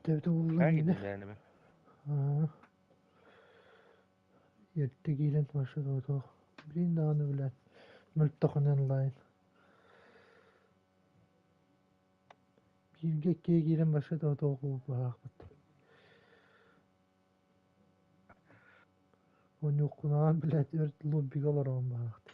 Devde buldum Ben yine. gittim yani. Ha. Yette gilen başladı o da. Bilin daha ne bilen. Mülttakunen layın. Bir gekkiye gilen başladı o da okup bırakmadı. Onu okunan bilet ört lobby kalır on bıraktı.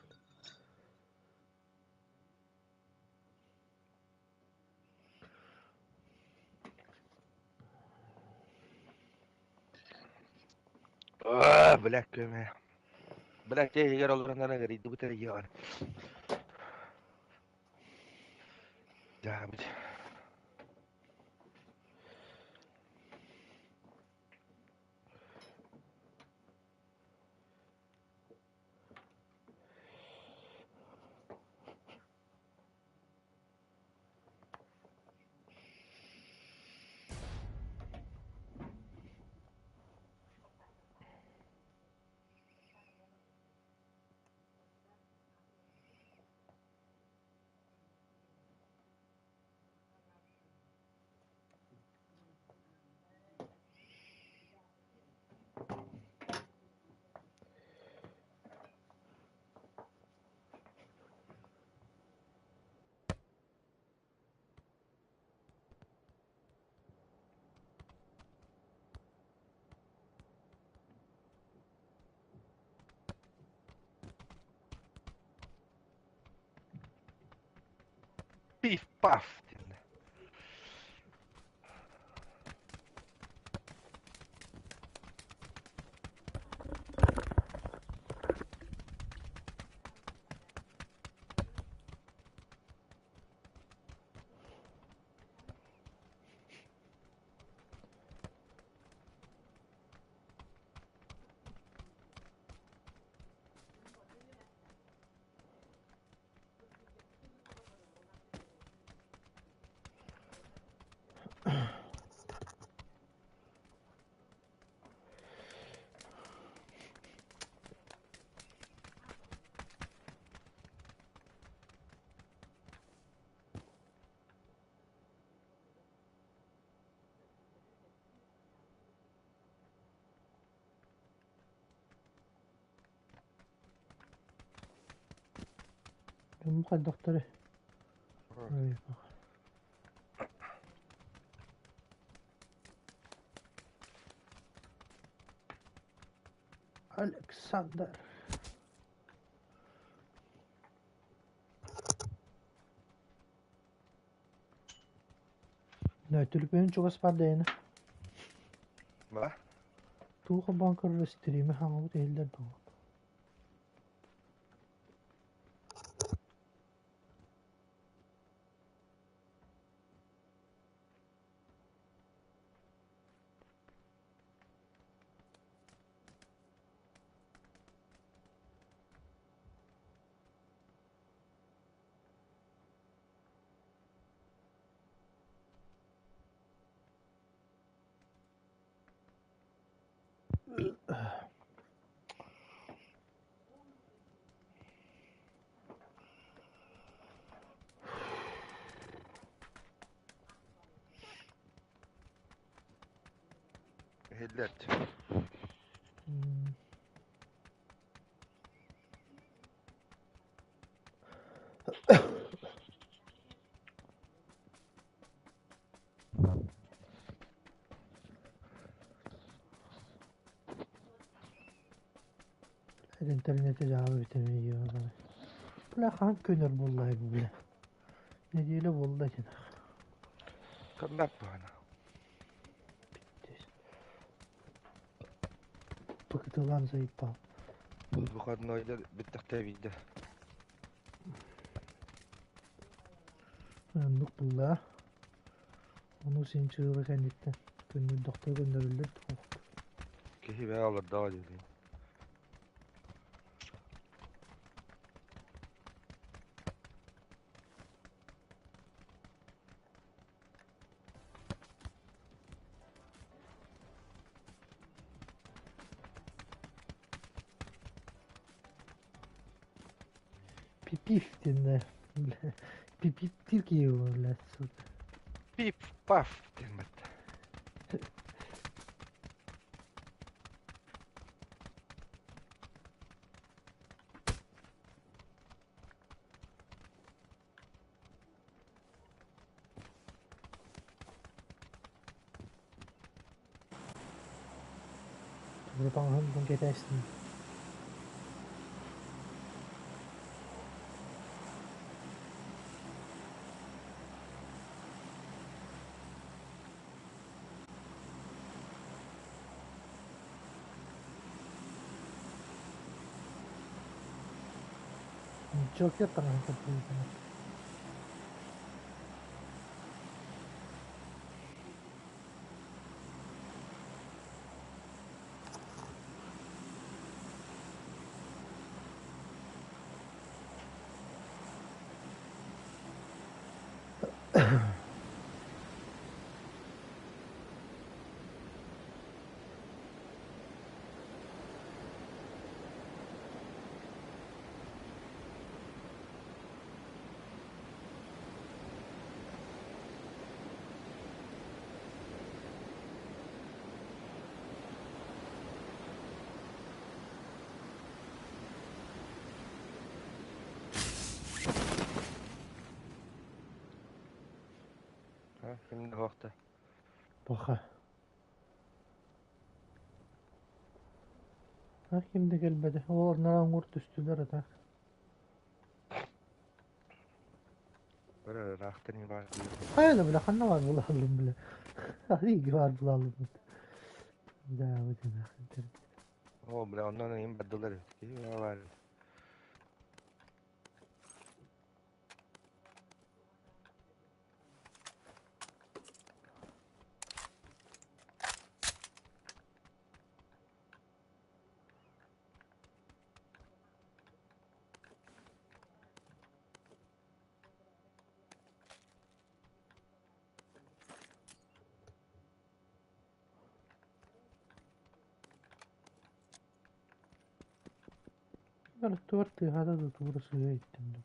Black köme. Black de yer olur andana gari bu tere yer. Damn it. Piff puff. Ben bu kadar doktoru. Ay bak. Alexander. Ne tülüpün çok aspar değine. Va? Tuğha bankar stream'i hangi değiller doğru. Hillet. İnternete cevabı bitemiyor. Bula hangi könür bullay bu bile. Ne diyelim bullay canım. Come back bana. Bıktılan zayıf bal. Bu kadın oyda bittik tevhidde. Anlık bulla. Onu sen çığırı kendikten. Gönül doktor gönderildi. Kehi be alır daha dedi. Pipif dinle. Pipif Türkiye öyle. Pip, paf, denmette. Buradan hızlı gidersin. Çok yakın kapıyı. Ha, şimdi vakti. Baka. Ha şimdi gelmedi. Oradan kurt üstüler atak. Böyle rahatın iyi var. Hayır bile kanna var bulalım bile. Hadi var bulalım. Devam edelim. O bile ondan iyiyim beddeler. İyi var. Böyle dört hada da doğrusu gittim.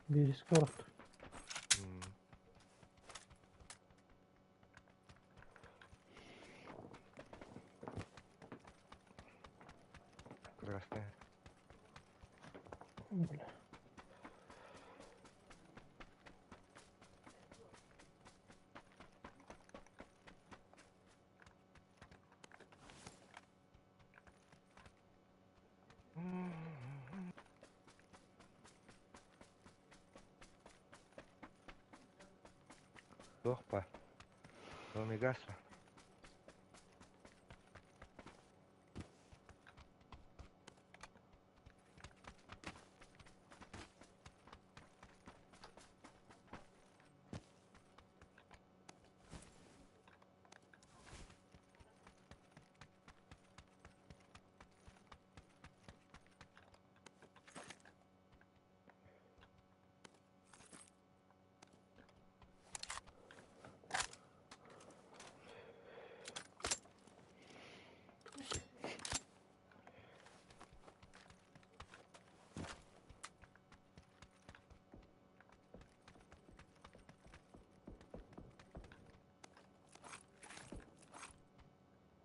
Birisi korktu. Hmm. Krasne. Böyle. Yok pa. No me gasta.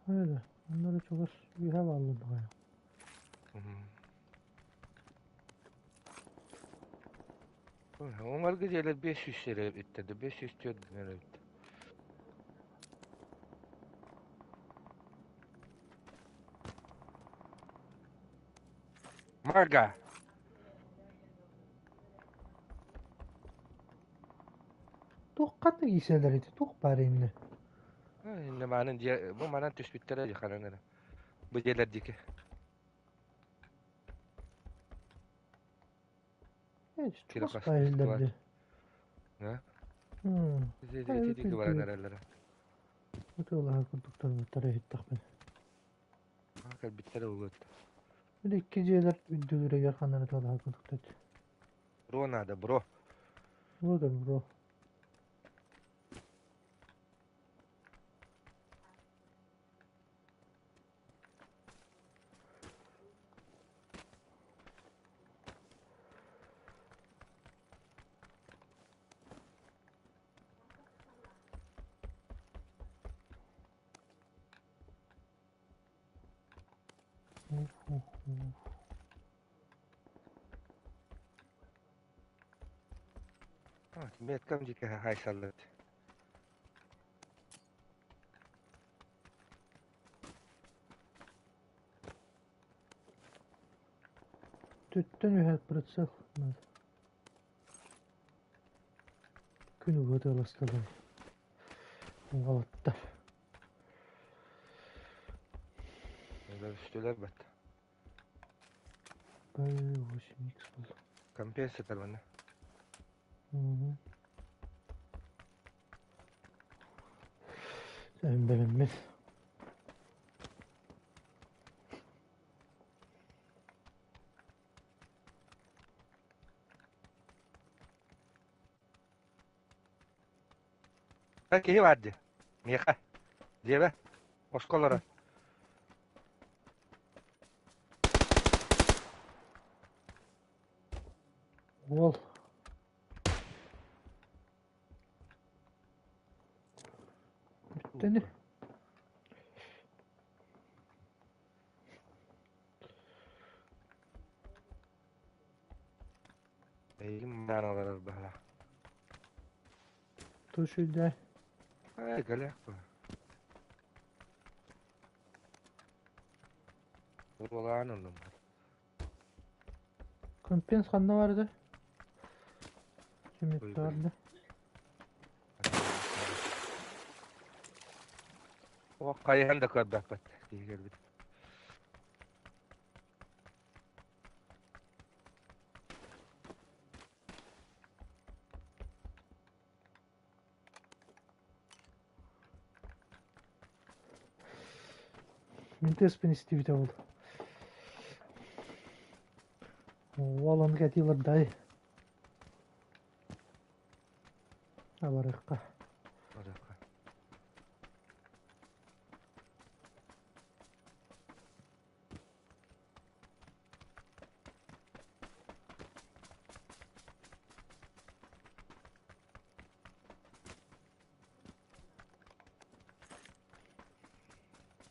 Öyle. Onları çok az bir hava aldım buraya. Onlar geceler 500 lira bitti. 500 diyordu nereye bitti. Marga. Tuh katı giyseler iti. Tuh bari inni. Ne manen diye bu manen tüspittere kananlara. Bu jeler dike. Hiç Kira çok kas bayılırdı. Ne? Bize Hayır, de dike varan herhalde. Otuğla kurduktan mutlara hittak ben. Hakikaten bittere oldu. Bir de iki şeyler videolara yakanları da kurduktan. Bro nada bro. Burada bro. Ha, met kam dike hay sallat. Tütten ühel pırıtsak. Günü bu da alastalar. Galattar. Onlar üstüler bat. Bay hoşum X buldum. Kampiyon sefer bana. Sen beğenmez. Belki iyi vardı. Miyaka. Diye be. Oskolara. Ol. Bitti. Eğilim ben alırız böyle. Tuşu da. Ay gale. Buralar oğlum. Kompens kanında vardı. Şimdi Buyur, vardı. O kayhan da kar bak bat. Diye geldi. Mintes ben istivite oldu. O alanı getiyorlar dayı. Abarıkka.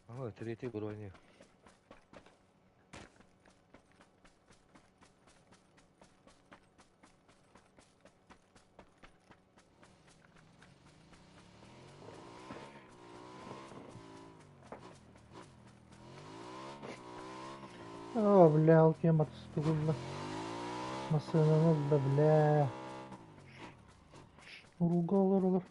Ama triti bro oynuyor. Бля, алкем отстугла. Масынымыз да, бля. Уругалар олар.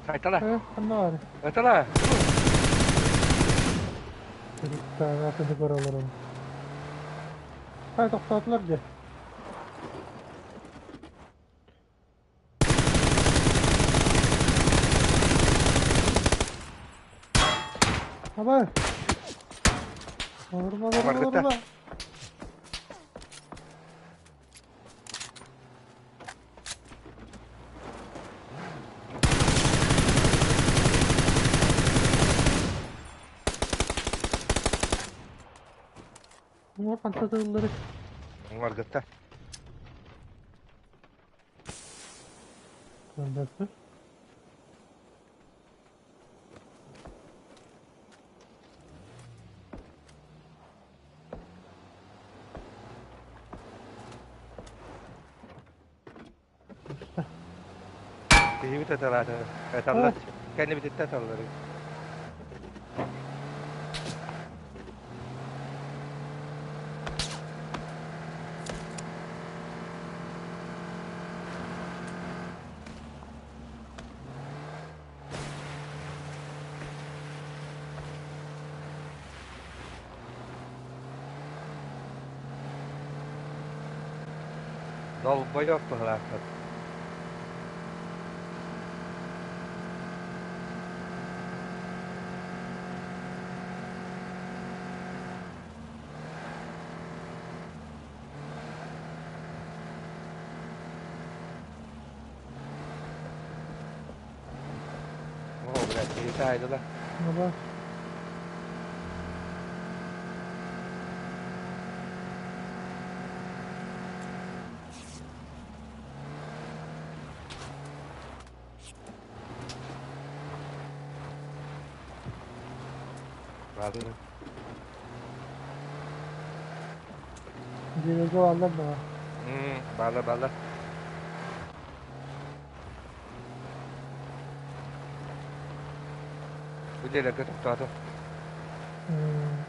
Kaytala. Kanlar. Kaytala. Çocuklar akıllı karalarım. Hay toxtatlar de. Baba. Vurma vurma Markette. vurma. Vur patlatırları. Markette. Gönderdü. İyi bir tetarata. Etallar. Kendi bir tetarları. Dalba yok bu halakat. Oo, biraz iyi saydılar. Baba. Vardı. Direkt o anda da. Bala bala. Bu dele tuttu. Hmm.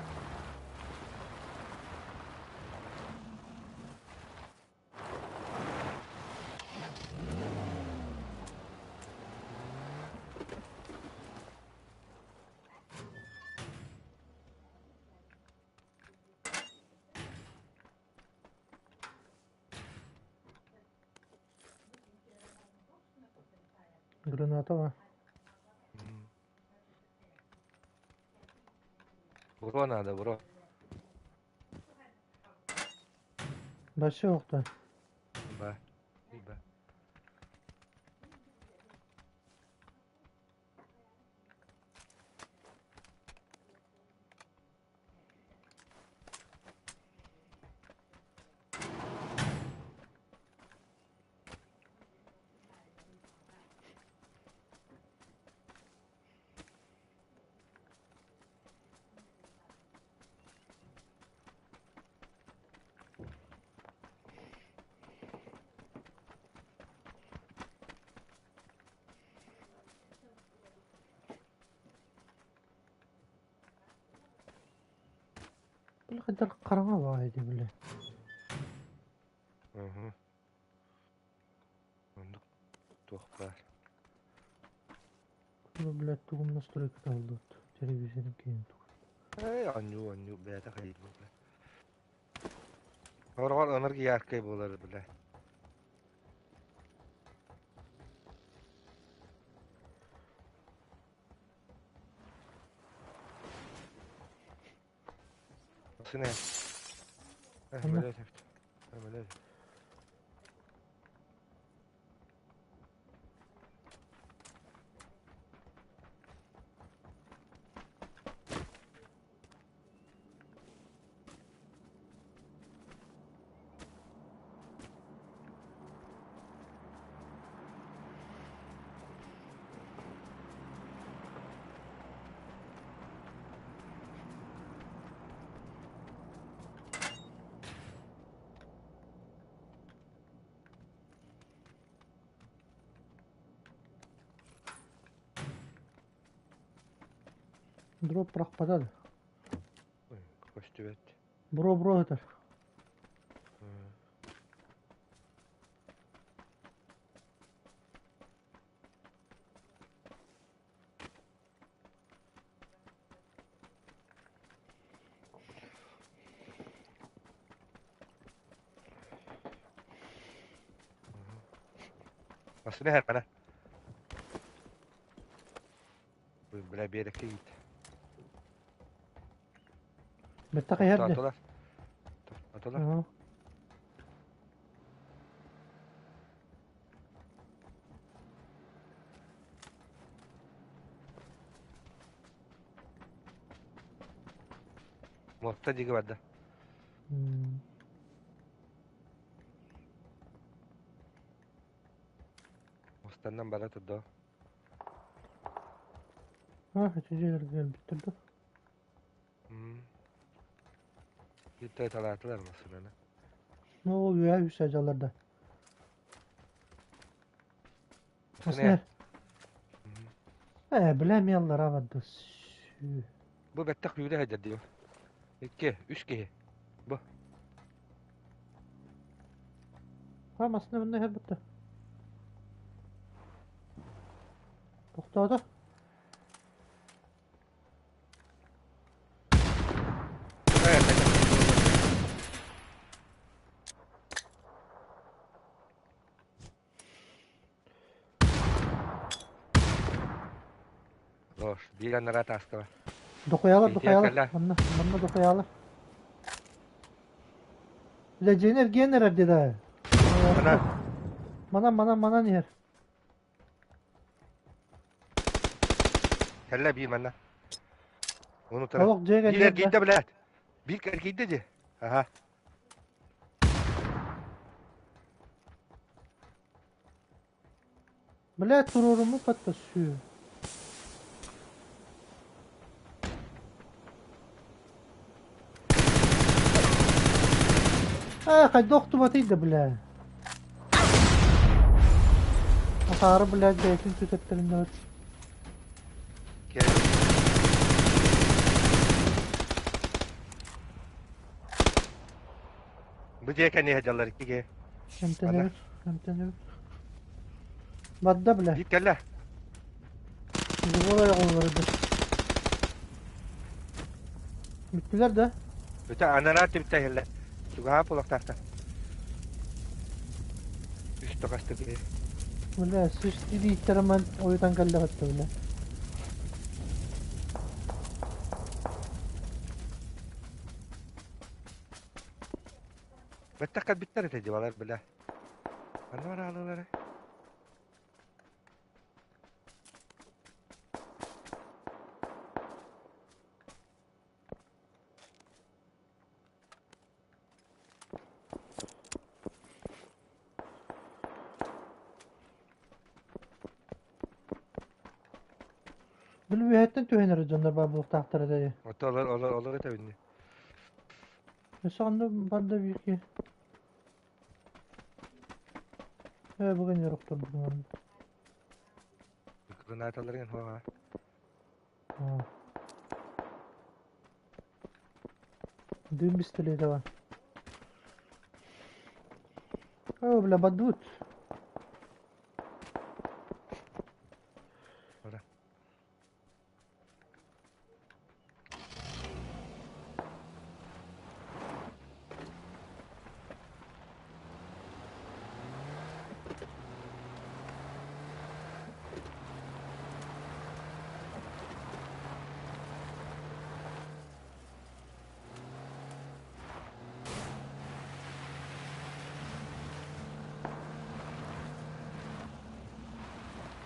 Granata var. Bro nerede bro? Başı yoktu. Be. İyi be. Bir kadar karama vardı bile. Hı hı. Onluk tuhbar. Bunu bile tuğum nasıl direkt aldı. Televizyonun kendi tuğum. Hey anyu beyata kaydı bile. Organ enerji yarkay bolar bile. Sine. Ama Böyle teft. Böyle. drop bırakmadı. Koştu bet. Bro öter. Aslında her bana. Böyle bir yere git. Bettaka yerde. Atalar. Atalar. Aha. Mosta jigi badda. Hmm. Mostandan bana tuttu. Ha, içeceğiler güzel bitirdi. Gitti atalar mısın öyle? Ne oluyor ya Hüseyincalarda? Nasıl Ne? ne? Bilemiyorlar havada. Bu bettak yürü hadi diyor. 2, 3 ki. Bu. Tamam aslında bunda her bitti. Toxtadı. Evet, evet. Loş, bir yanlara tastı var. Dokuyalar İhtiyar dokuyalar. kalla. Bana dokuyalar. Bileceğin ergeyen nerede de? Ana, Mana niyer? kella bir manna. Onu tara. Tavuk C'ye Bir geldi. erkeğinde bile. Bir erkeğinde de. Aha. Bile tururumu patlaşıyor. Kay doktu batıydı bile. Hasarı bile zeytin tütetlerinde öt. Gel. Bu ceken ne hacalar iki ge. Hem tenevir. Hem tenevir. Badda bile. Bir kella. Bizi buraya koyuyordu. Bittiler de. Öte ananar tepte helle. Tugaha polak tahta. Üstü kastı bir. Bile sıçtı ihtiramın oyundan kaldı hatta bile. Bettak bitler ete var bile. Ananar ağlıları. Bil bir hayatten tühenir canlar babılık tahtara diye. Oto olur ete bindi. Mesela banda büyük ki. Bugün yoktur bugün anda. Yukarı nataları yan hoa. Ha. Dün bisteli de var. Bile badut. Ora.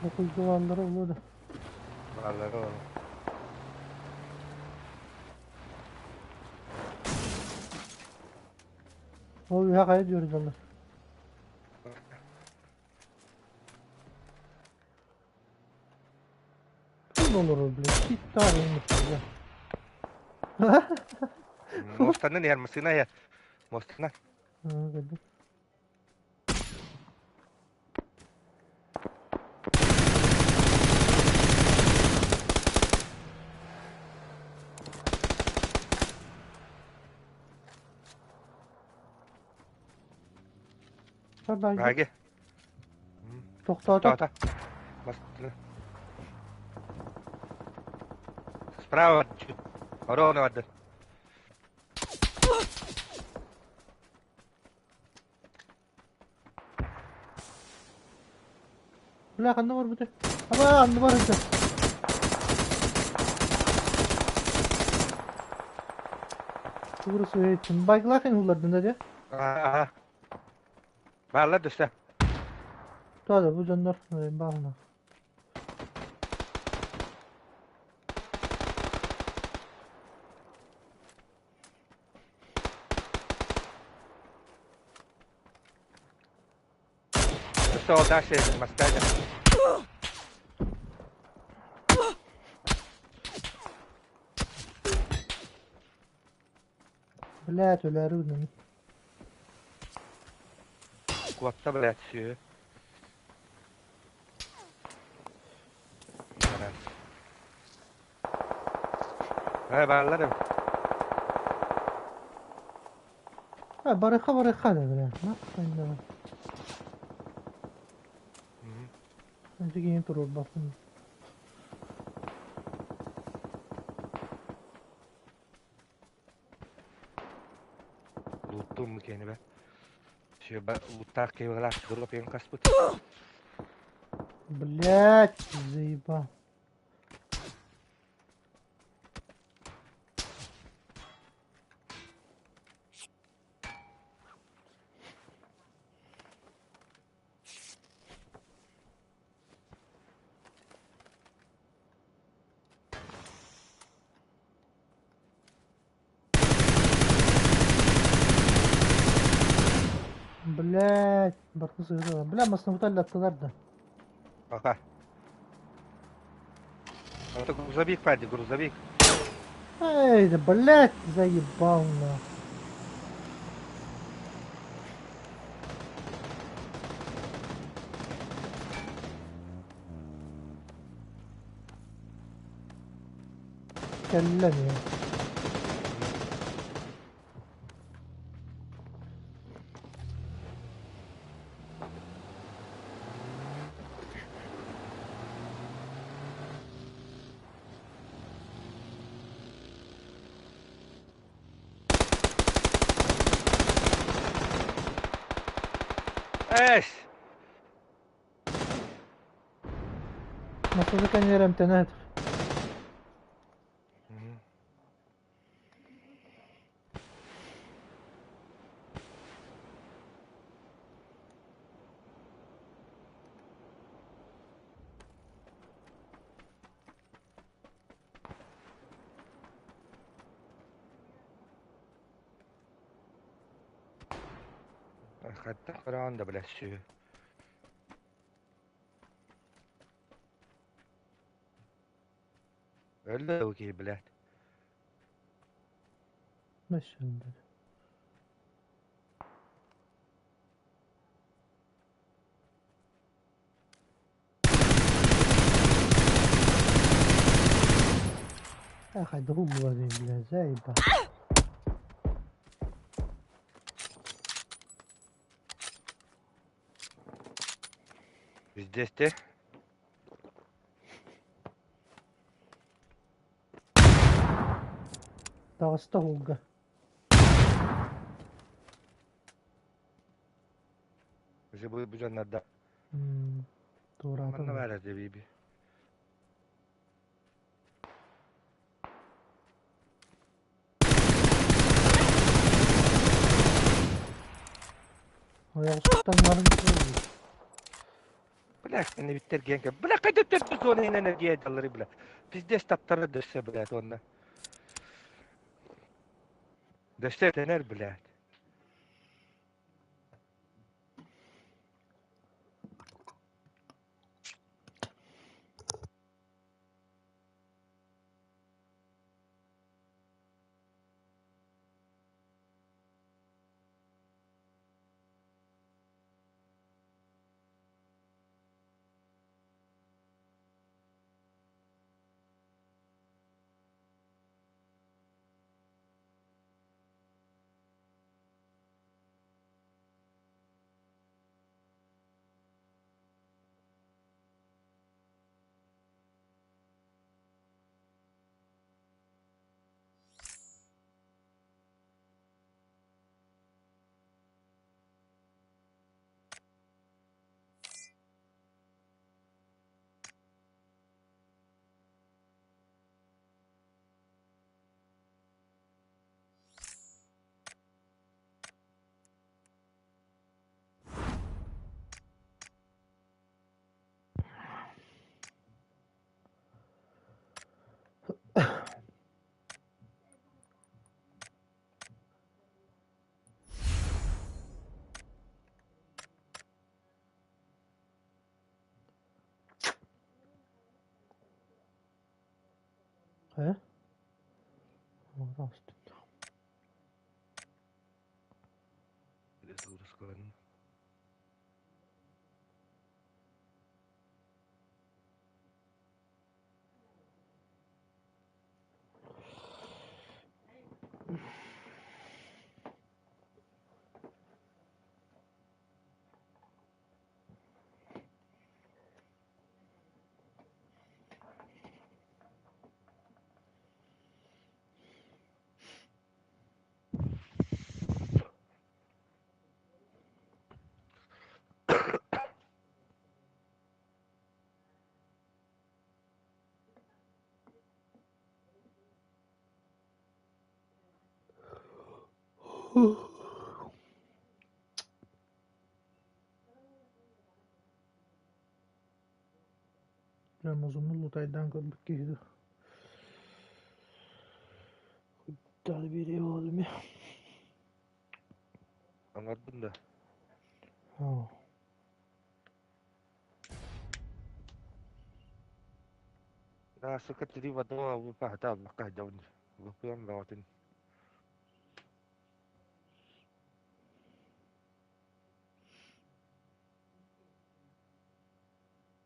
Dokuz duvarları olur. Ağları olur. O bir hakaya diyoruz Allah. Kim olur bile? Hiç daha olmuş ya. Mostanın yer mısına ya. Mostanın. Ha, geldim. Ha ben Hagi. Toxtadı. Tata. Mostanın. Sprava. Oro ne vardı? Bile kandı var bir de. Ama andı var işte. Burası öğretim. Bike'lar en ulardan hadi. Aha. Balla düştü. Daha bu canlar bağlı. Düştü o da şey. Maskayla. Блядь, öyle arıyordum. Kuvvette bile yetişiyor. He ballarım. Ha baraka da böyle. Ne yapayım da. Önce yeni tur basın. Loot'tum mu kendime? be. Şey ben loot'ta kıyılar. Durup yan kasput. Блядь, заебал. Блядь, barkı sığırıyorlar. Блядь, masrafı attılar da. Ага. Это грузовик, Фадик, грузовик. Эй, да блядь, заебал на. Kellem ya. ايش؟ Masrafı kan yerem tenet. حتى فرعون ده بلاش شو. الا وكي بلاد. Meşhur dedi. Ах, это губы возьми, блядь, заебал. Здесь ты? Dağısta Hulga. Уже будет бюджет да. Doğru Aman ne adam. var hadi bibi. Ayak sultanların gibi. Блядь, не биттер генке. Блядь, кайда терпи зоны энергия даллары, блядь. Пиздец таптары дышсе, блядь, онна. Дышсе тенер, блядь. He? Orada üstünde. Biraz uğraş koyalım. Ramazan'ın Lutay'dan kaldık giydi. Terbiyeli oğlum ya. Anladın da. Ha. Nasa ka tiri wa dawa wa pa ta ba ka dawn. Wa pa yung rawatin.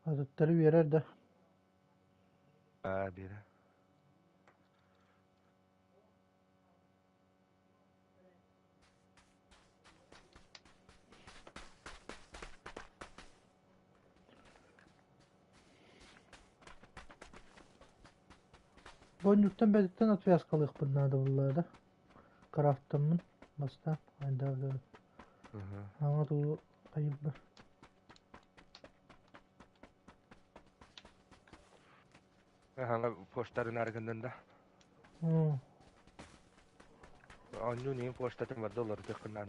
Hazretleri bir yerer de. Bira. Boncuktan bedikten at beyaz kalıyor bunlar da bunlarda. Craft'ımın. Basta. Haydi abi. Ama da kayıp bir. Hanga postarin argandan da. Hı. Anyu ni postatın var dolar tekrar.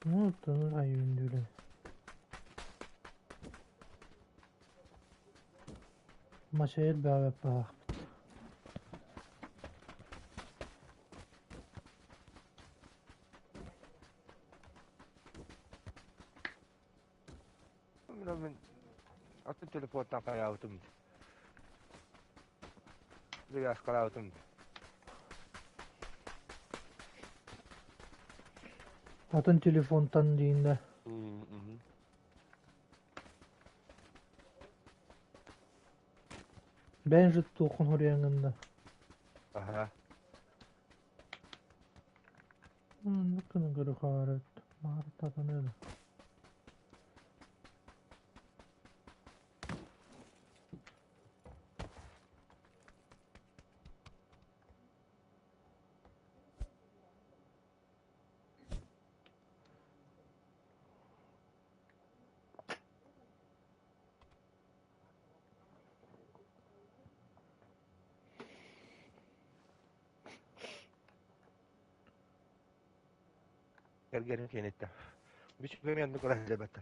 Ne oldu? Ay ünlüyle. Maşayır bir abi bak. Ben atın telefondan kayavtum. Biraz kalavtum. Atın telefondan deyinde. Ben jüttü okun oryanında. Aha. Ne kadar kırık ağrıt. Ağrıt tadı öyle. Gergerin kenette. Bir şey beğendim kadar elbette.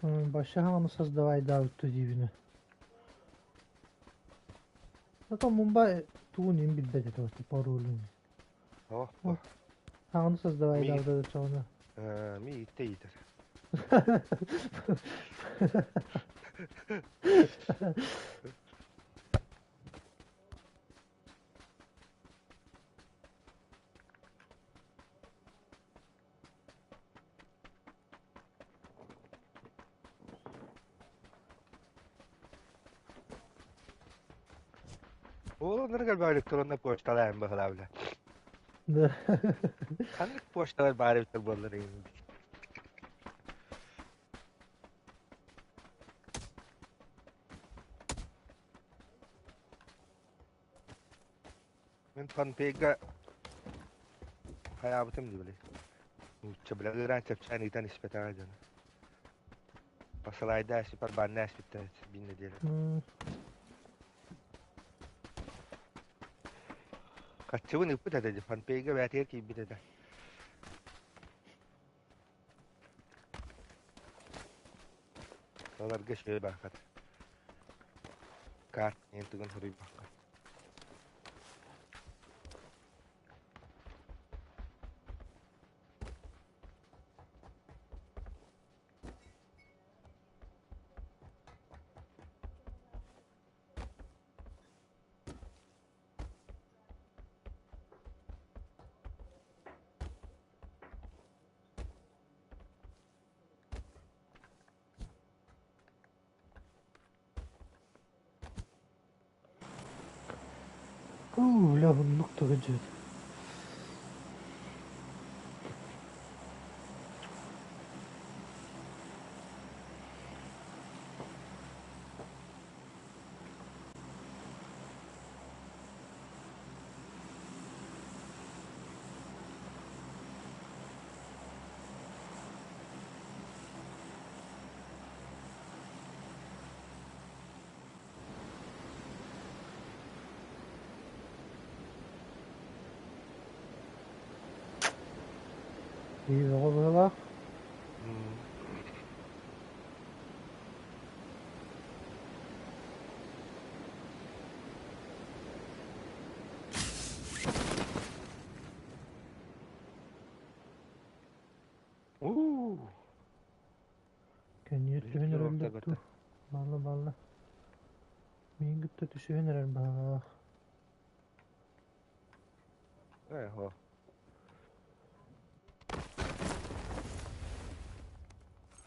Başa hanısız davay davuttu dibine. Zaten Mumbai tuğunayım bir bedet orta parolun. Oh, oh. Hanısız davay Mi- davuttu çoğuna. Mi itti iyidir. Oğlanları galiba elektronda postalayın bakalım bile. Kanlık postalar bari bitir bunları yiyin. Ben panpega hayatım gibi. Coba lagi capcan kita nispet aja. Pasal ada si perbanas kita binne dia. Kacau ni pun ada je panpega berarti ki bir de. Dolar geç şey bakat. Kart yang tugan huri bakat. Lafın nokta gıcı. İyi be bak. Hmm. Kendi Bir tühün yol herhalde tabii. tu. Balla. Min gitti tühün herhalde bak. Ho.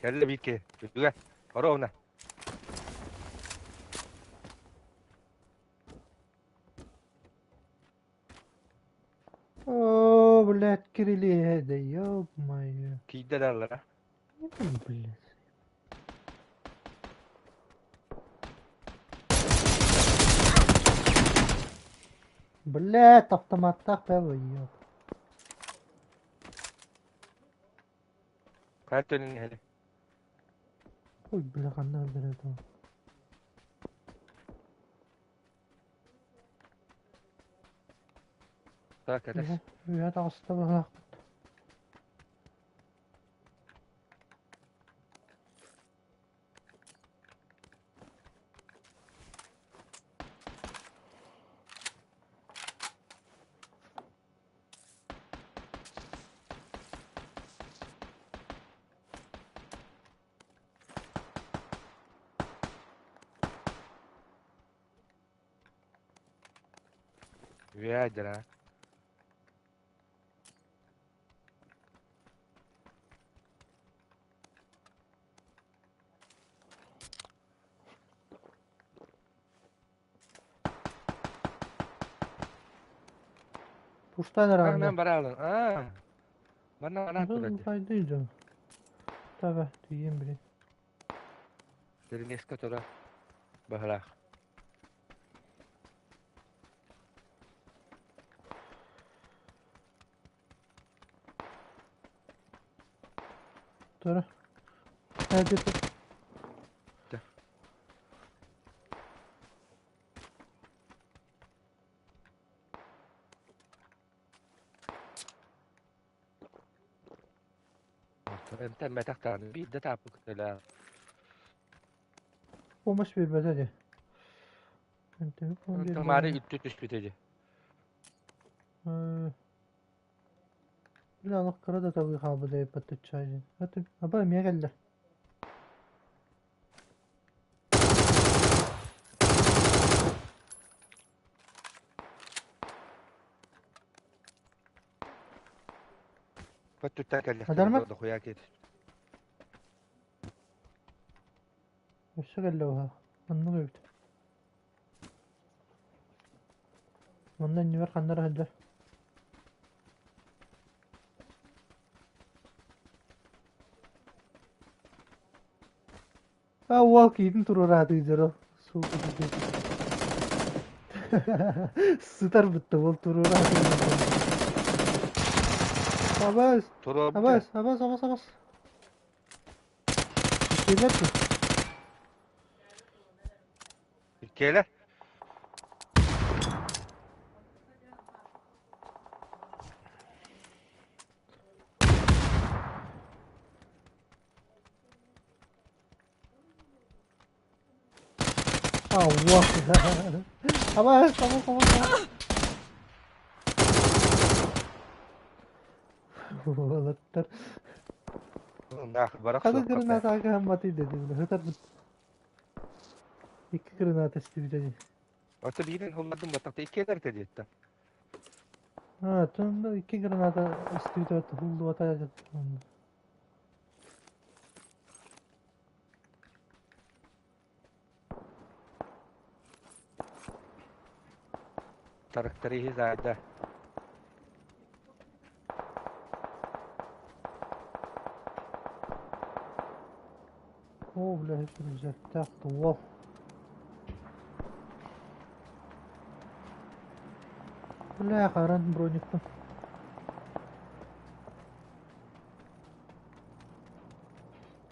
Kelle bir ki. Güzel. Ara ona. Блядь, Кирилли, да ёб-моё. Kiyde derler ha. Блядь. Блядь, автоматтак be ёб. Kaç dönün hele. Ой, бля, қандай öldürеді o. Tak edes. Üye dağısta bak. Üyeydir ha. Puştaylar Bak anda. ben bara alın. Bana anahtar Nasıl verdi. uzaydıydı? Tabi, diyeyim biri. Dedim eski tora. Bahala. Dur. Hadi. Da. Enten metak tanı. Bir de tapı kutela. Olmuş bir bedeli. Enten bir Enten mari bedeli. üttü tüspüteci. Birazcık kara da tabii kabı deyip battı çaycı. Hadi. Abi niye geldi? Fattu takal Hadi yaktı. almak. Da koyak et. Eşe geldi o. Anlı gördü. Ondan niye kanları hadi. Walk yedin turur hadi zero. Su kutu. Sıtar bitti bol turur hadi. Abbas. Tora Abbas. bir. Abbas. Şeyler mi? Ülkeler. Allah. Abbas. Vallahtır. Nah barak Kadın sok kapı. granat ağabey mati dedi. Hıtar bit. İki granat istiyor dedi. Ata birin holladım batakta. İlkeler tediyette. Ha, tunda iki granata istiyor dedi. Hullu atacak. Taraktari zayda. Oo bile hep rüzgarda aktı. Wow. Bile karan bronikten.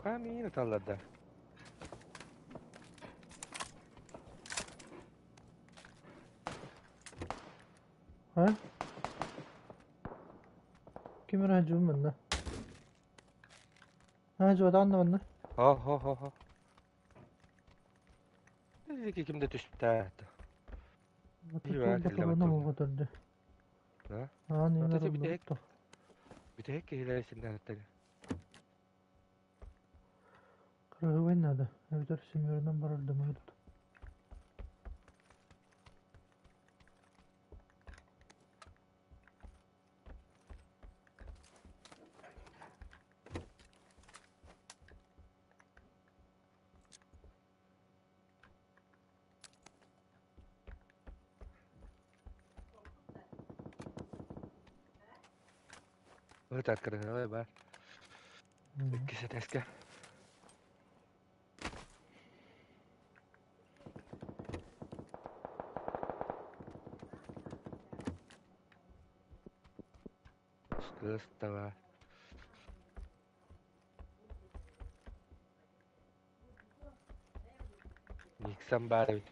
Kamino tallada. Ha? Kimin hacım bende? Hacı odan da bende. Ho. Biziki kimde düştü? İyi var, Tutuldu elle bana batıldı. bu kadardı. Ha? Ha neler Ötesi bir oldu tek, bu? bir tek hilesinden hatta. Kırığı ben nerede? Evde resim yerinden barırdım öyle. Ötet kırığı var. İkisi teske. Kız da var. Yıksam bari.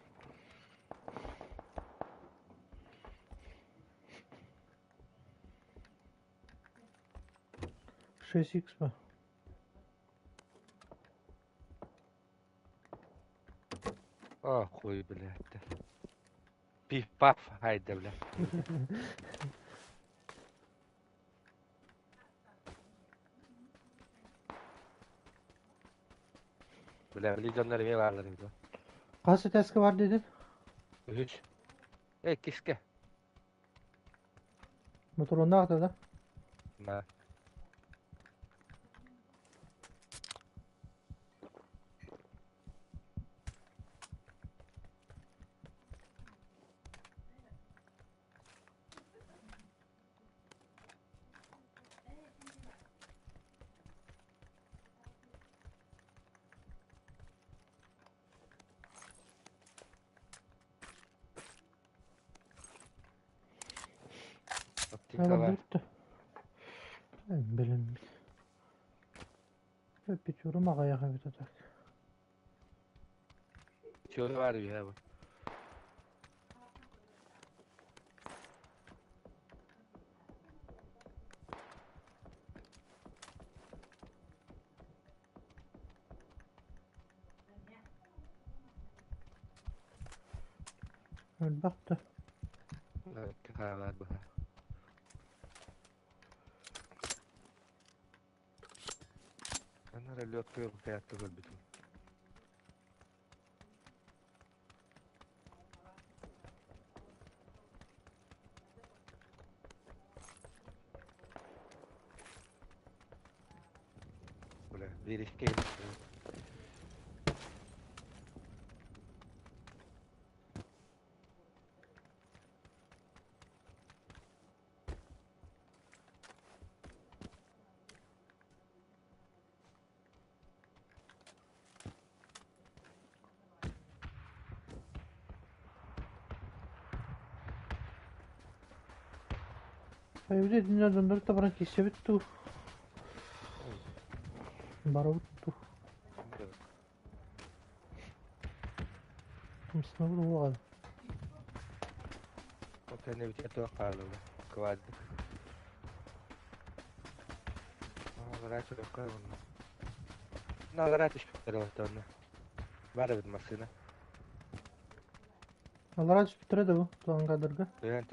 6x mi? Ah koy bile hatta. Pif paf haydi bile. Bile canları bir varlar evde. Kaç eski var dedin? 3. Kiske. Motor onda aktı da. Ma. Optika Hemen var. dörttü. Ben bilin. Hep bitiyorum ağaya bitecek. Şöyle var ya bu. Öyle baktı. Optika var bu. Anlar öyle yapıyor bu hayatta böyle bütün. Böyle bir ilişki. Evde dünya döndürüp de bana kişi bitti. Bara bitti. Mısına bu kadar. O kendi bir şey kaldı. Kıvadı. Garaj yok var bunun. Ne garaj düşmüşler ortadan. Var bir masasına. Allah razı bitiredi bu. Doğan kadırga. Evet.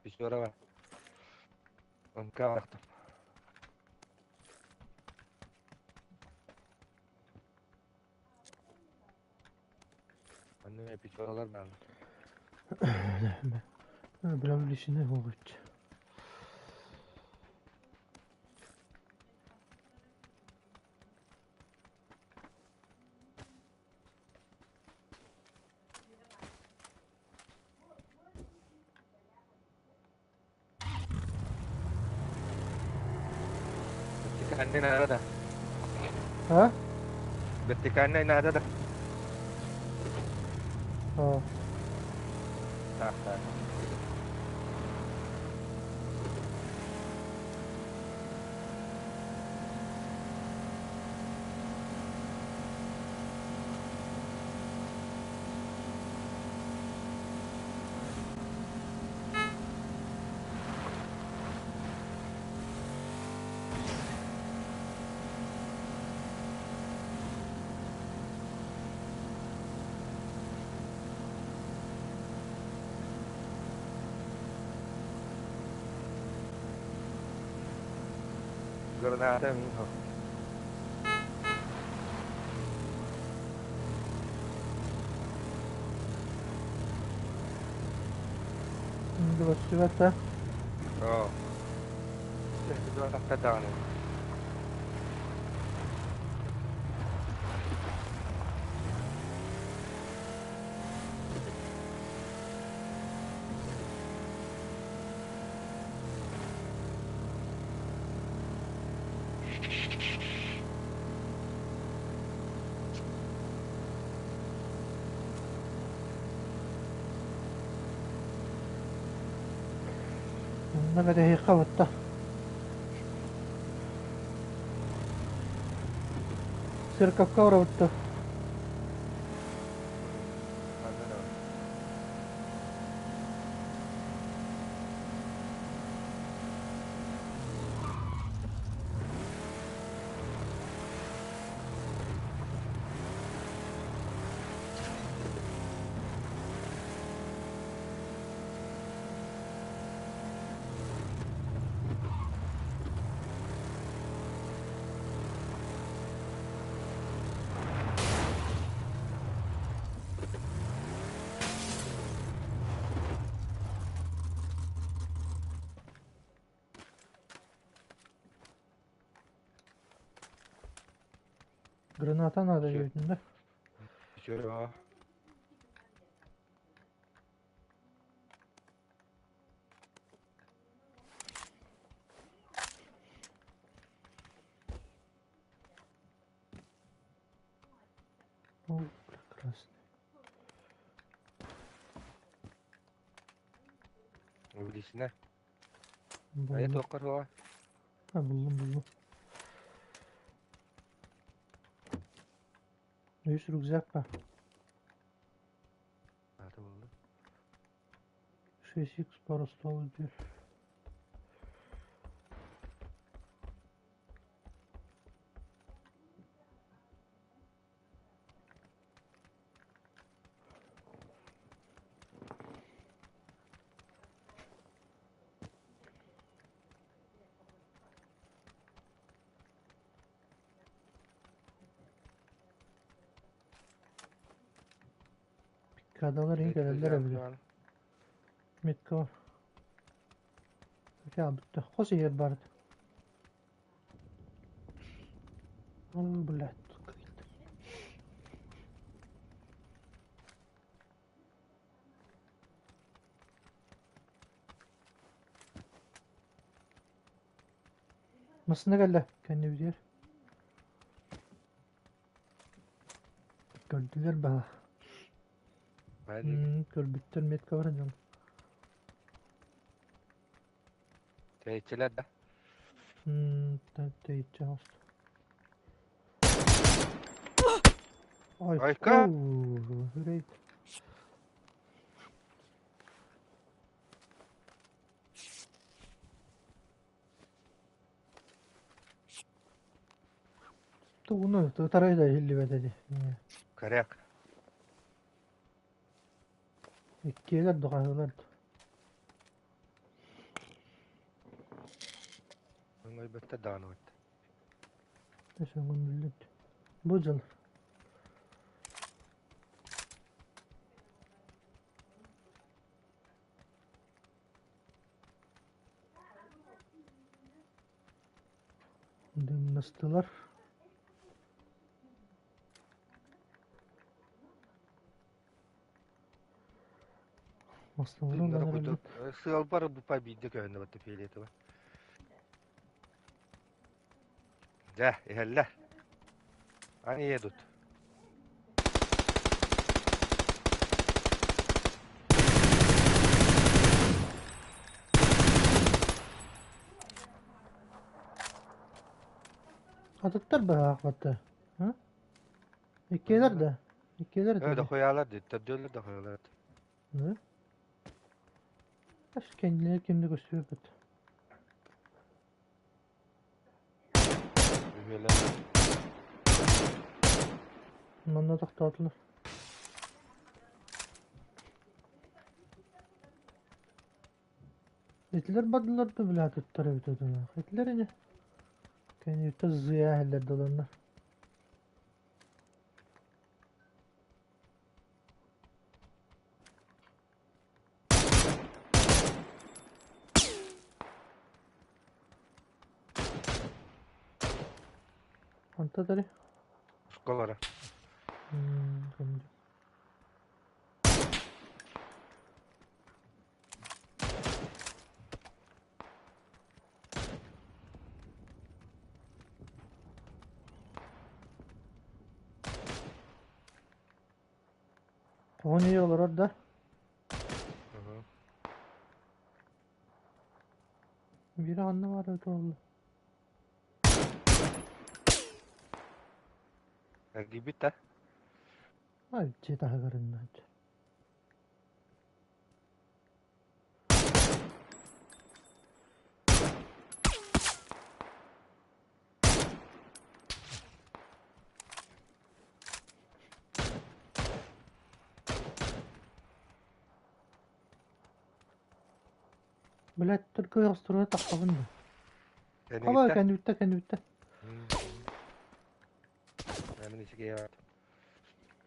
Bir şey var. Onka baktım. Anneme bir çoğalar ben. Biraz bir işine olacak. Betik anne nerede? Ha? Betik anne nerede? Ha. Tak tak. Granada mijo. Şimdi basıyor hatta. Oh. Itu anak datang nih. Ne kadar hıyıka battı. Sirkap kavra battı. Mana dah? Granata nerede Şey. gördüğünde? Şöyle bak. Oh, прекрасно. Öylesine. Buldum. Ayet okur bak. Ha, buldum. Reis rükzak var. Hadi buldum. 6x parası da diyor. Kadalar iyi gelirler bile. Mitka var. Ya bitti. Kosu yer bardı. Allah bilet. Nasıl ne geldi? Kendi bir yer. Gördüler bana. Hadi. Gör bitter mitka var canım. Tehlikeli de. Te içeceğiz. Ay, Ayka. hüreyt. Bunu tarayı da hilli ve dedi. Karyak. İkiye geldi kahveler. Elbette dağınık. Teşekkür ederim. Bu canım. Nasıllar? Nasıl Tüyünleri var koyduk. Sığal barı bu pay bildik önünde battı feyliyeti var. De, ehelle. Hani ye tut. Atıklar be akvatta. Ha? İkiler de. İkiler Öyle de. koyarlar dedi. Tabii de koyarlar. Ne? Aş kendileri kimde gösteriyor bet. Böyle. Bundan da taktatılar. Etler badılar da bile atıklar evde döner. Etler ne? Kendi yurtta zıya heller dolanlar. Anta dari. Skolara. Kendi. O niye olur orada? Biri anne var öyle oldu. Gibi de. Ay ceda garından. Bilet Türkiye yastırıyor takabın da. Kaba kendi bitti kendi bitti. Hemen işe gel.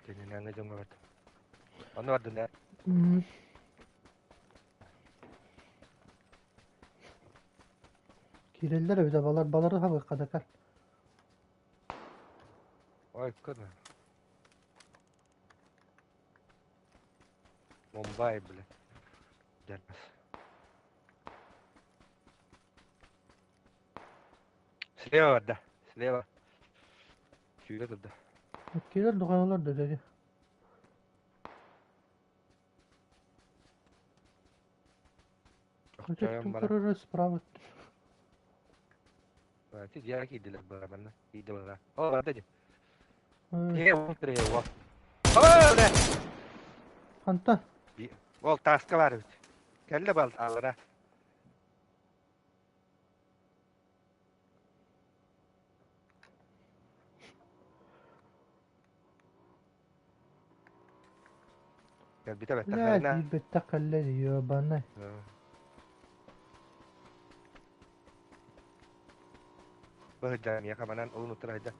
Kendine anlayacağım var. Onu vardı ne? Kireliler evde baları hava kadakar. Ay kadın. Mumbai bile. Gelmez. Sileva var da. Sileva. Şöyle durdu. Kireler dokanlar da dedi. Kaçak tüm kararı sprava. Ti diğer ki idiler bana bana. İdi bana. O var dedi. O kire o. O ne? Anta. O taska var. Kelle bal alra. Gel bir tabi La takarına. di betakalle diyor bana. Bahkan ya kamanan onu terada.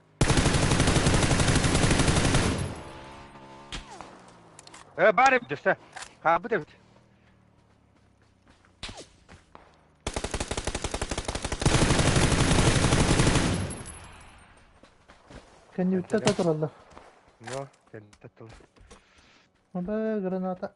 Bari bir dese. Ha bu da. Kendi bitti tatarallar. No, kendi tatlı. Ama granata.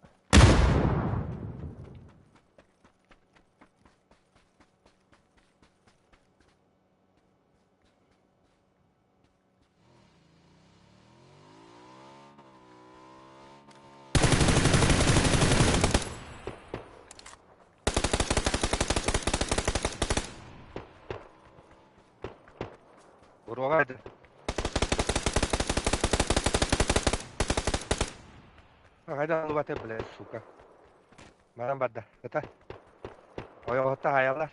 Urwagad. Hada lu bate bele suka. Maram badda. Kata. Oyo hotta hayallar.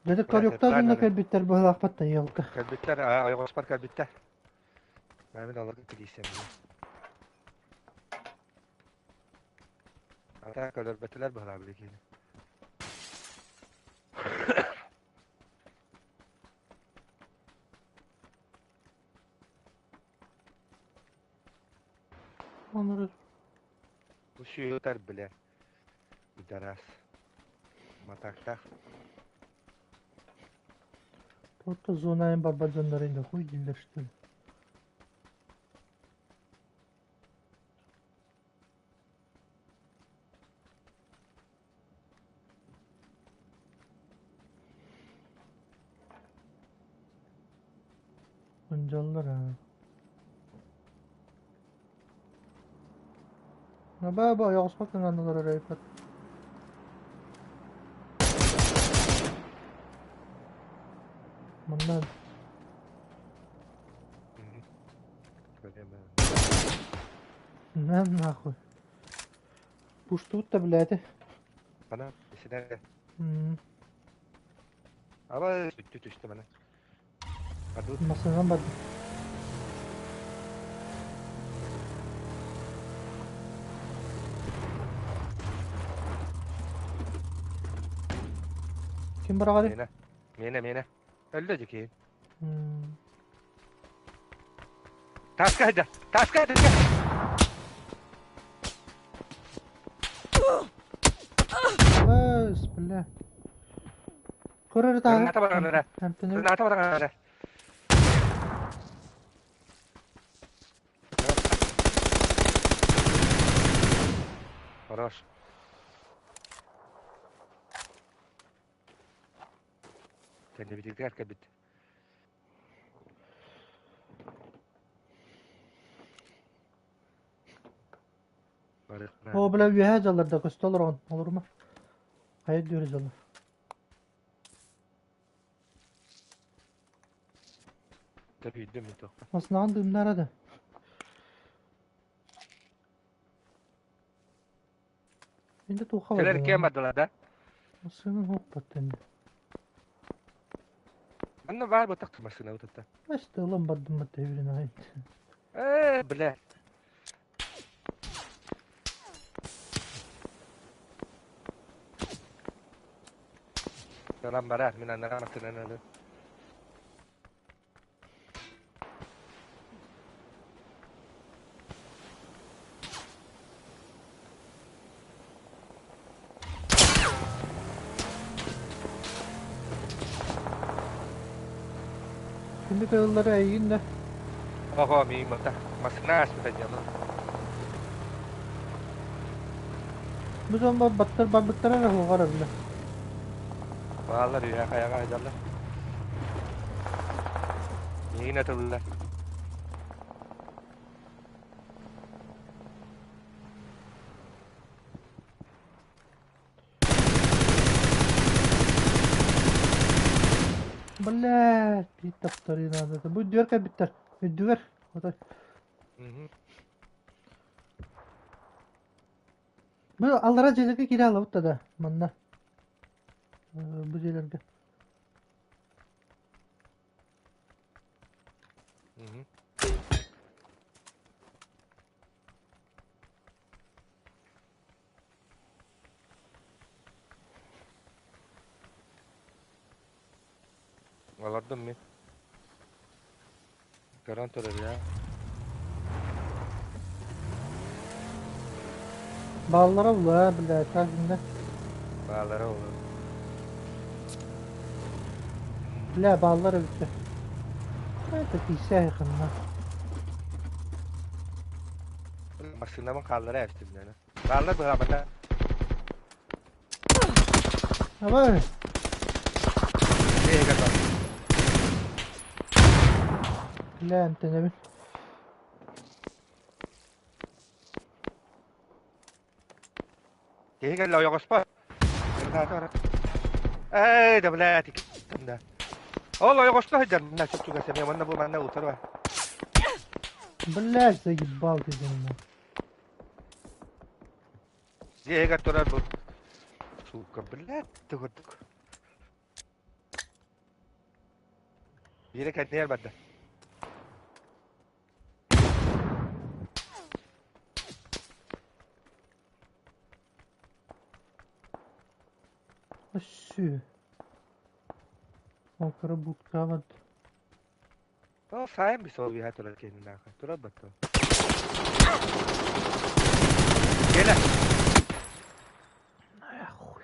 Dedik kar yok da bunda kalbitler böyle akbattan yalka. Kalbitler oyo ospar kalbitler. Ben de alırım kilise. Ata kadar beteler bahar abi ki. Onları Bu şu yutar bile. Bir daras. Matakta. orta zonayın barbacanlarıyla koy birleştir. Öncalılar ha. Ha baba yavaş bakın anılara Reyfat. Bunlar ne nahı. Puştu da bileti. Bana işine Hmm. ama sütü düştü bana. Hadi Masadan bak. Kim bıraktı? mene. Mene. Öldü ki. Hmm. Taskaydı. Bismillah. Korur ta. Granata var anara. Hem tane. Granata var anara. Хорош. Kendi bir dikkat kabit. O bile üye alır da kıstalar on. Olur mu? Hayır diyoruz alır. Tabii değil mi to? Aslında andığım nerede? Şimdi tuha var. Seler kim adılar da? Aslında hop battın. Bana var bu takmasına uzatta. İşte ulan badım mı devrine ait. Bile. Salam barat min anara matına ne? Şimdi kağıtları eğin de. Oho mi mata. Masına asmita canım. Bu zaman battara ne hoğar bile. Vallahi ya kaya ajallar. Yine atıldılar. Bale bir taptarı nadı. Bu diyor ki bitter. Diyor. O da. Bu allara cezeki kira alıp da manna. Bu şeylerge. Valladım mı? Garantör ya. Bağlara bul ha bile tarzında. Bağlara olur. Bile bağlara bitti. Evet ise yakınlar. Masına mı kallara açtım yani. Kallar beraber. Ha böyle. İyi kadar. Bile antene bir. İyi kadar yok ospa. Da belatik. Da. Allah yok ospa hadi. Ne çok çok sevmiyorum. Bana bu bana utar var. Bile ise gibi bal dedim ben. İyi kadar bu. Suka belat tukuk. Yine kendine yer bende. Ассу. Окра буктават. No, saben bir soru ya tular kendi naka. Tular batto. Gel. يا اخوي.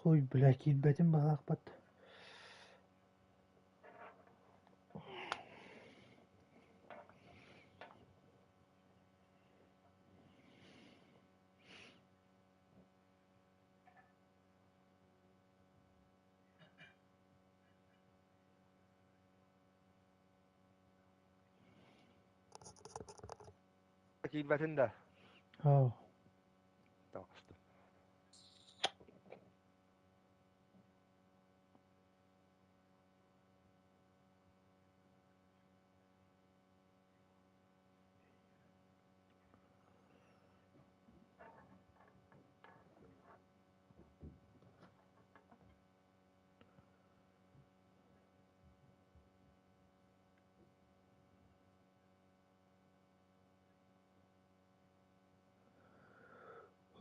خوي بلاكي باتن بغاقبت. Akil batın da. اه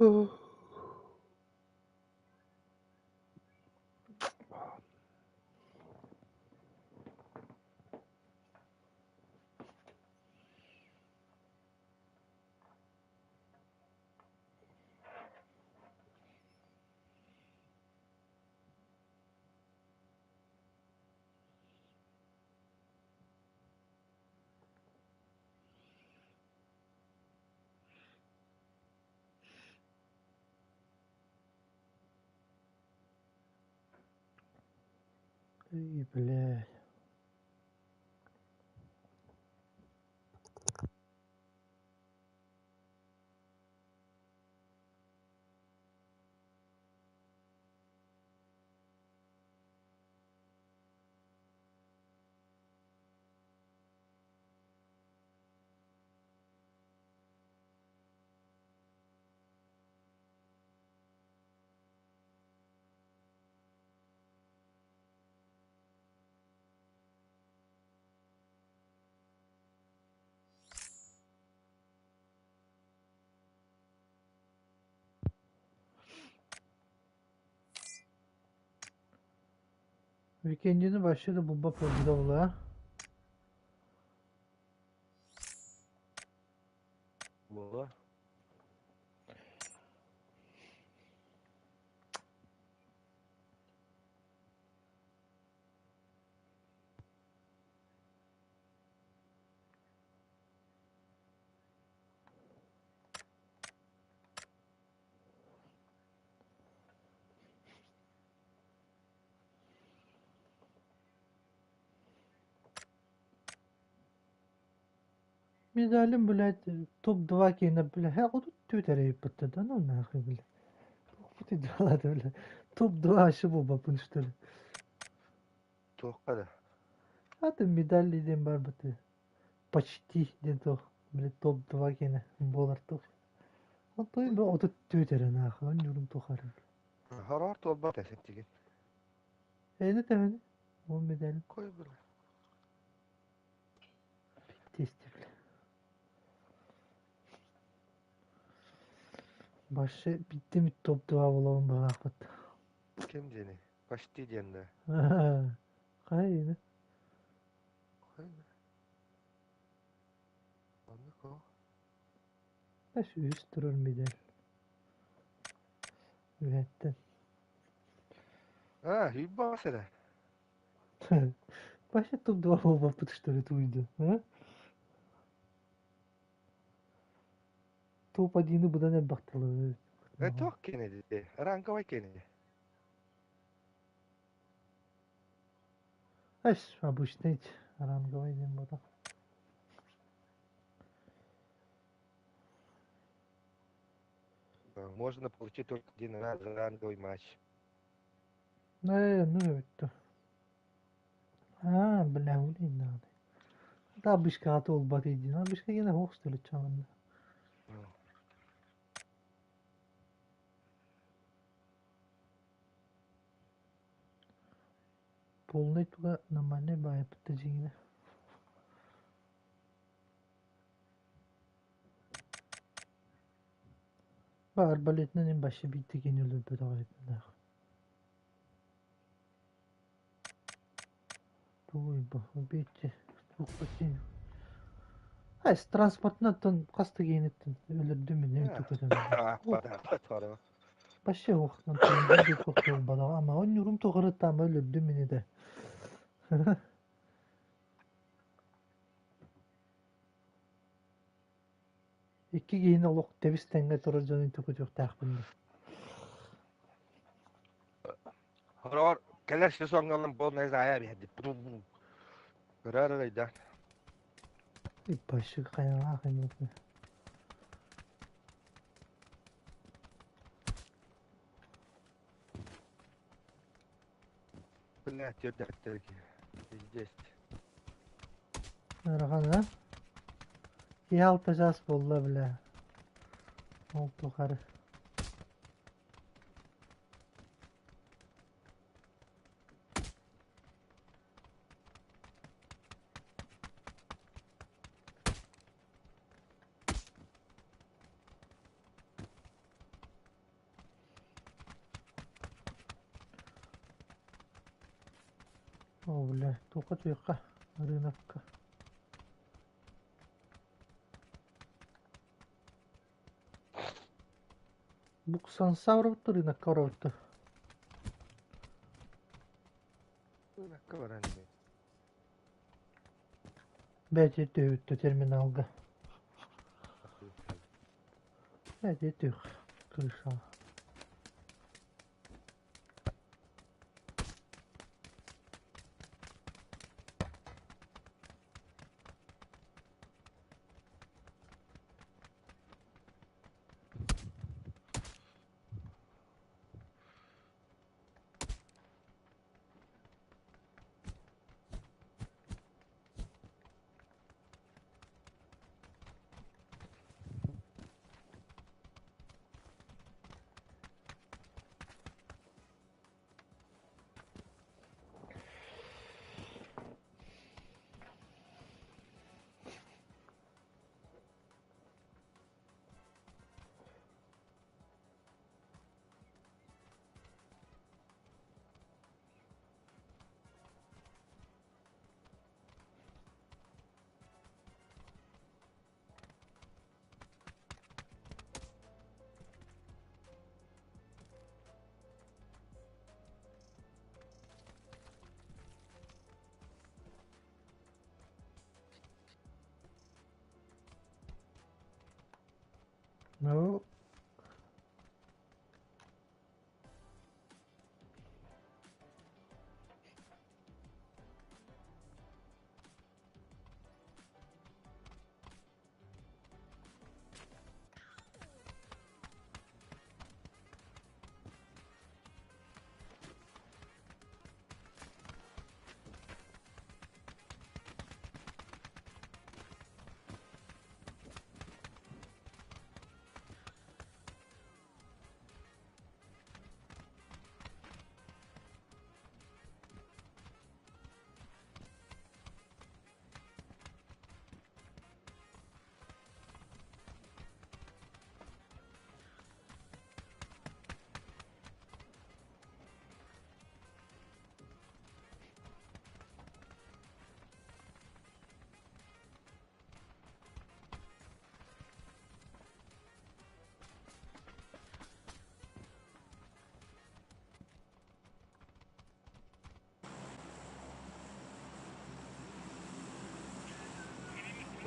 Tamam. اي بلاد. Weekend'ini başladı bu bapı da. Valla. Медалим, блядь, топ-2 кино, блядь, я вот Твиттере подтаданул нахуй, блядь. Bu diyorlar öyle. Top duaşı bu bakın işte. Toqada. Hadi medalliyden var bu. Почти dedi. Böyle top dua gene. Bolar tok. O toy bu o da tüyteren ha. Ben yorum tokarım. Harar tolba tasen tigen. Ne temeli? O medalli Koy bula. testifli. Başı bitti mi top dua olalım bana afat. Kim jeni? Başti jenda. Hayır. Koy. Anı ko. Başı üst durur medal. Üretten. Ha, hübba sera. Başı top dua olmak tutuşturdu tuydu. Ha? Top adını bu da ne baktılı. Toq kene de. Ranka vay kene. Аш, обычный ранговый дем bu da. Можно получить только один раз ранговый матч. Ну это. Бля, блин, надо. Да, бишка атол батыйди. Бишка гена хок стөлü чамында. Полный туга нормальный бай бітті жеңіне. Ба арбалетнен en başı bitti gene ölür bu da ayıpında. Туй ба, bitti. Çok bakayım. Hayır, transportnattan kastı giyinettin. Ölür değil mi? Ne Ja. tukadan. Pada, pada. Başı vaktan tüyündü de toktor bana ama on yorum tokarı tam ölür değil mi ne de. İki giyin oluk devis tenge toracağını tukacak takbında. Harar keler şey songalım bol ne zaya bir hadi. Karar da. Bir başı kayan akın yok. Bula tiyot terki. Jest. Arakan ha? İyi alpacağız bolla bile. Ol tokarı. O bile tokat yokka. Rınakka. Bu sansa vuruptu rınakka vuruptu. Bula karan ne. Bence dövüttü terminalga. Bence dövüttü. Kırışa.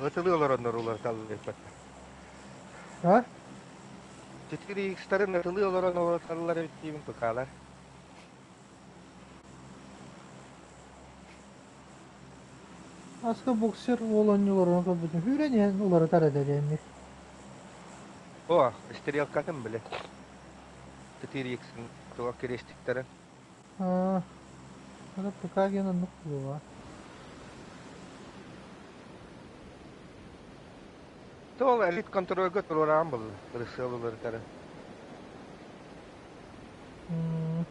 Atılıyorlar onlar talları hep. Ha? 4x'lerin atılıyorlar onlar talları bittiğim pıkalar. Aska boksör olanyolar onu bütün. Hüreniyen onları tar edeceğim. Oh, isteriyor katım bile. 4x'in tuğa kireçtiklerin. Ha. Ana pıkarken anlık bu var. Tuğa elit kontrol götürüyor ambul. Kırısıyorlar tarı. Hmm.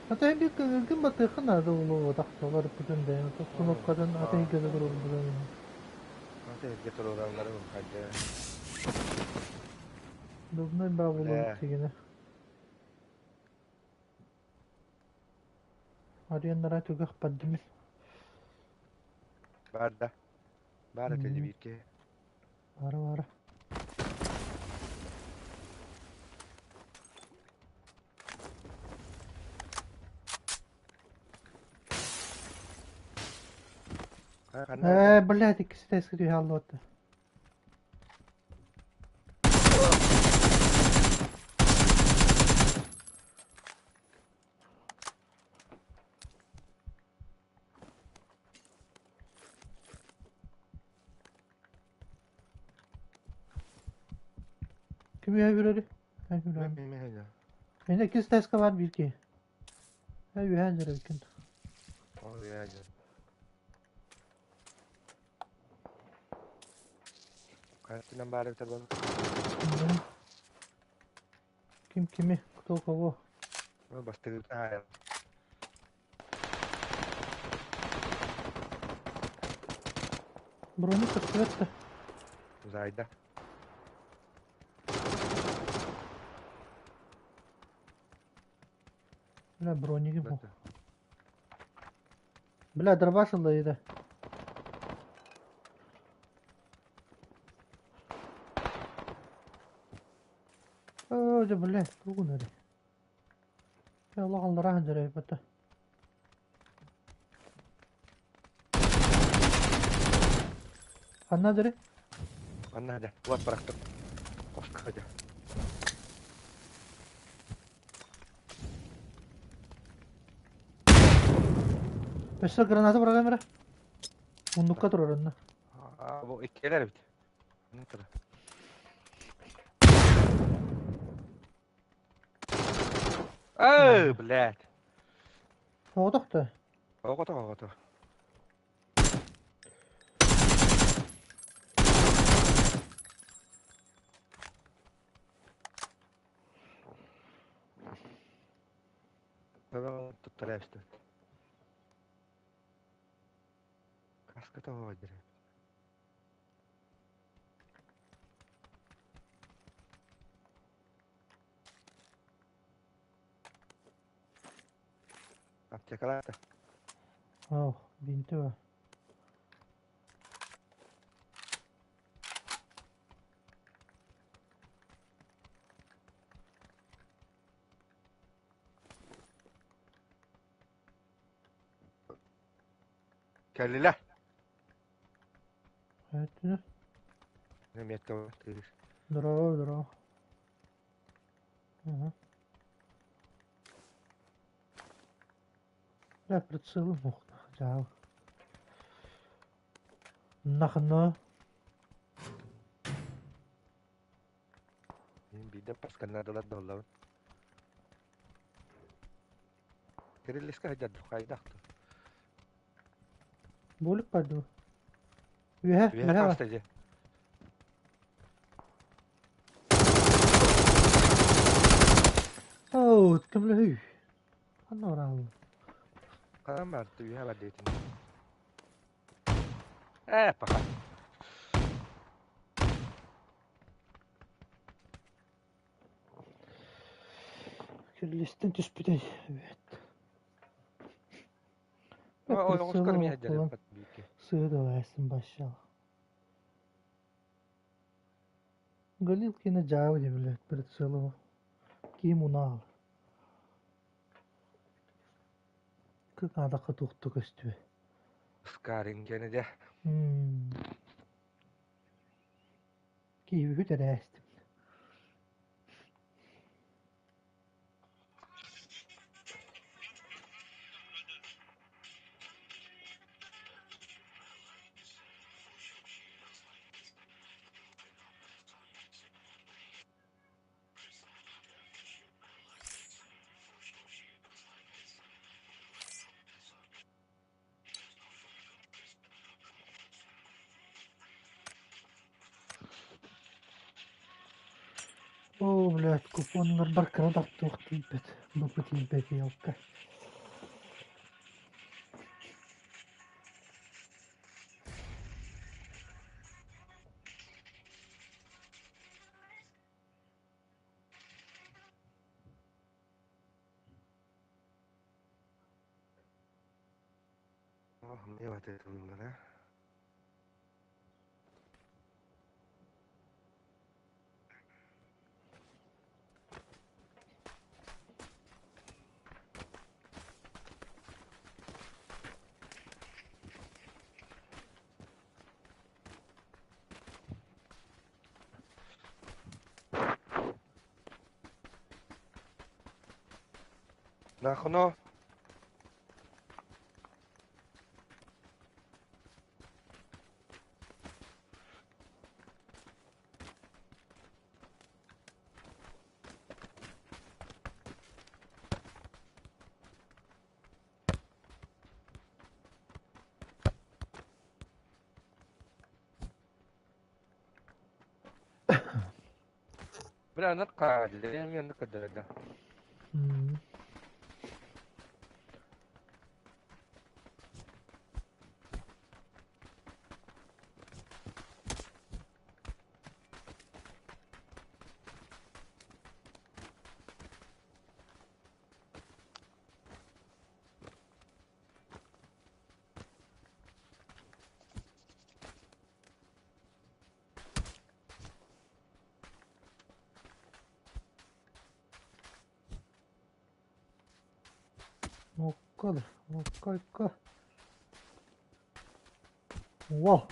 Hatta bir gün batı kınadı ulu taktılar bütün de. Tutunup kadın ateş gözü durur burada. Nasıl getiriyor onları hadi. Dövme bağlı Bile. bittiğini. Arayanlara tügah paddimiz. Barda. Barda tecrübe Hmm. ki. Ara. Kanada. Блядь, ikisi de eski diyor halde otu. Kim ya biri? Ben Ne bilmem. bileyim ya. Bende ikisi de eski var bir ki. Ya yühen lira bir Oraya gel. Kaçtığından bari bir tabi. Kim kimi? Кто кого? Bastı. Ha. Брони подсветка. Zayda. Бля, брони bu. Бля, дробашил еді. Öyle bля, tuğun öyle. Ya Allah Allah rahmet eylesin bata. Anna deri? Anna hadi. Buat bıraktım. Koştuk hadi. Mesela granatı bırak Emre. Mundukka durur önüne. Aa, bu ikkiler bit. Ne kadar? Oh, blad. Soğuduk da. Oğutu. Tamam, tuttular işte. Kaskı da var direkt. Aptekalar da. Oh, binti var. Kelliler. Evet, dur. Ne miyette var? Tüyür. Dur o. Hı. Bля, прицел мог. Жаа. Нахна. Bir de paskanlar dolar dolar. Kirilis ka hajad. Kaydak to. Бөлүп барды. Үһэ, Bir үһэ ба. hastacı. Oh, kemle hü. Anna ora. Karam var. Bir var detin. Pakat. Kirlistin түспүтей. Evet. O Oscar mi Прицел hajad falan. pat büyük. Sığdı versin başa. Галилкина джавди, блядь, прицелом. Киму нал. Kıkadakı tuhtuk üstü. Skarin gene de. Kiivi hyterästi. О, блядь, купонлар баркана тартуох тийбет. Бупу тийбет ялка. Oh, ne var dedi bunlara? Nakuno. Bila nakadli, yan nakadala. Mokkalı. Mokka. Wow.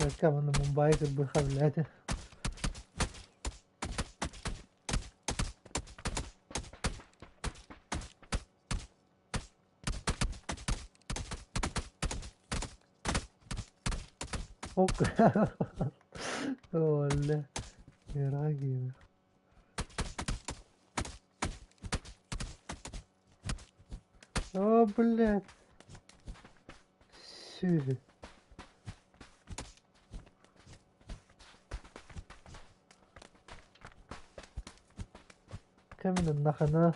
Kanka bana Mumbai'ye kırбыха блядь. Okka. Оля. Ирагина. О, блядь. Сюда. Каменным нахана.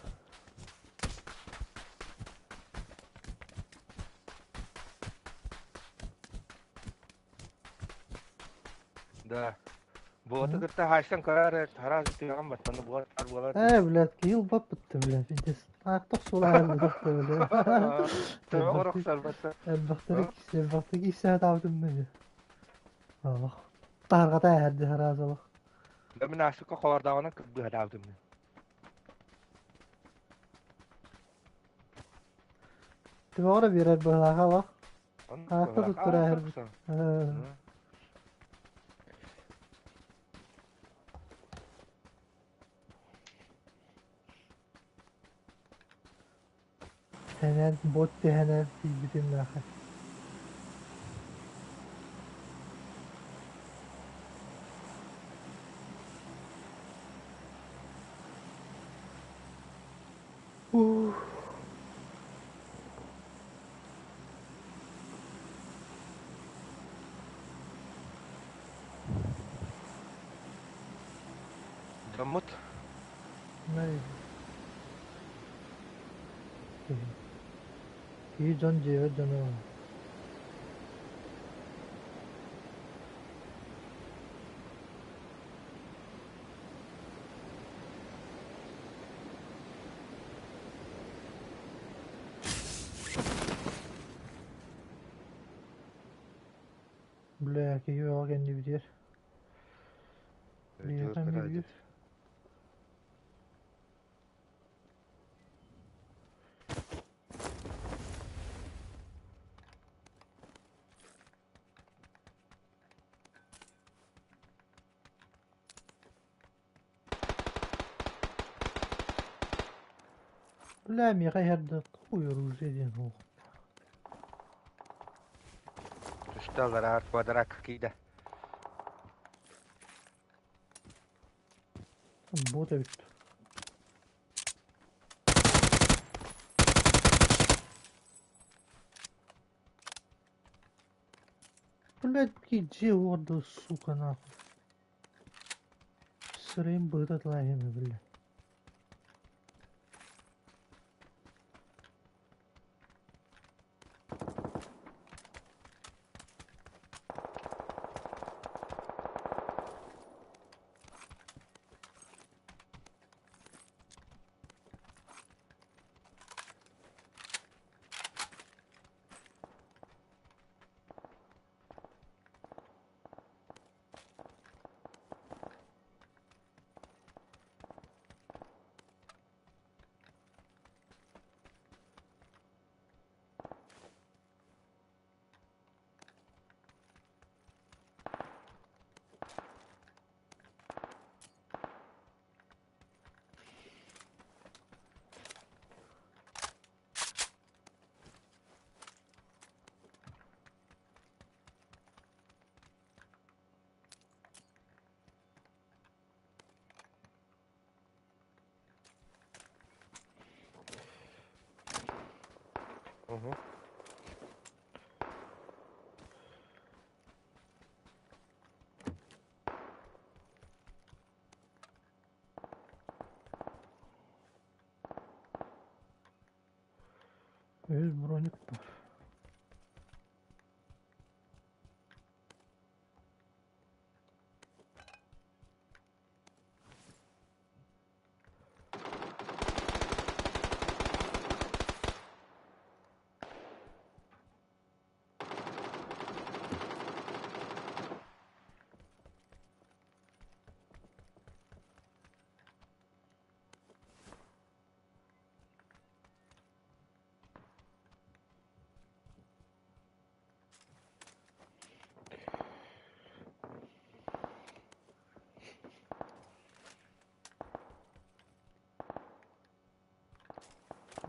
Да. Boğata gırta haştan kayar, taraz tüyağın batmanı boğat ar boğalar. блядь, киыл бап бітті, блядь. Индес. Ақтық солайын бітті, блядь. Tövbe koruksan batsa. Elbaqtaki saat aldım beni. Allah. Targata erdi harazalık. Ben münasıka kovardağına kıbbı hadavdım. Tüme ona birer bıhlağa bak. Ayakta tuttur her bir. Hemen bot de hemen bütün laha. Ух. Жаммут. Nej. 이 전 제외잖아. Бля, какие огонь не видишь. Diyor Sen bir ne hadi. diyor? Бля, Миха, я да хуй оружие ден. Tüştalar art kvadrak kide. Бота бит. Блядь, иди орда, сука, нахуй. Срым бы этот лагерь, бля. Hı hı. Yüz bроник var.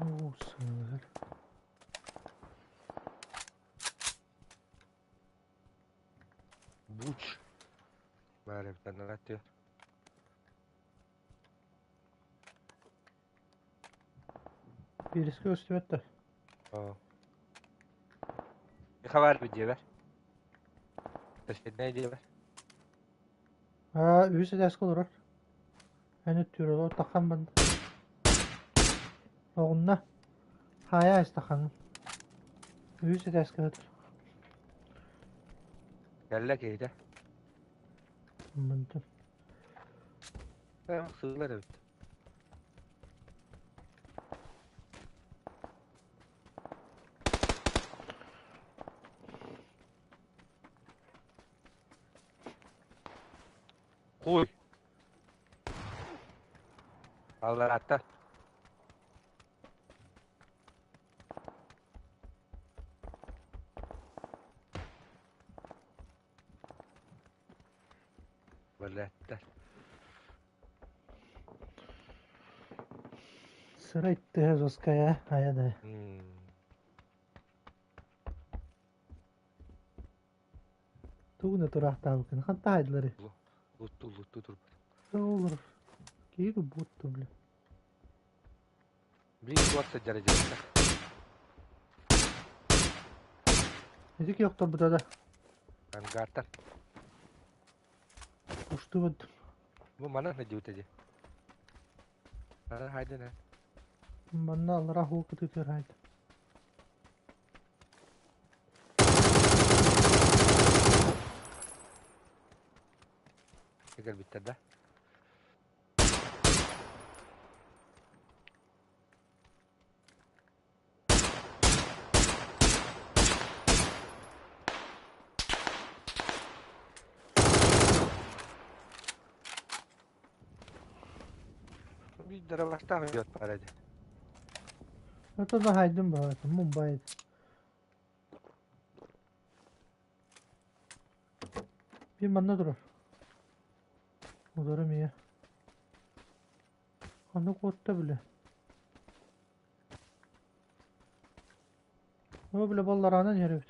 O sığır. Buç. Böyle bir tane atıyor. Birisi gösterdi. Aa. Bir haber bir diye ver. Ne diye ver. Ha, yüzü ders olur. Hani türlü o takan ben. Oğluna. Haya istakan. Yüzü ders kalır. Gelle keyde. Mıntı. Ha, sığırlar evet. Koy. Allah hatta. Böyle hatta. Sıra itti Hezoskaya. Haya da. Tuğne turah tavukun. Hatta haydıları. Luttu dur. Ne olur. Kiydi buttu bile. Bir kuat secara jasa. Ezik yoktur burada da. Kan gatar. Uçtu bu. Bu mana ne diyor tadi? Haydi ne? Bana Allah rahu kutuyor haydi. Tinggal bitter dah. Bir darah basta hujat para aja. Itu da haydim bu. Mumbai. Bir bana durur. Udarım iyi. Kanı korktu bile. O bile ballarına herif.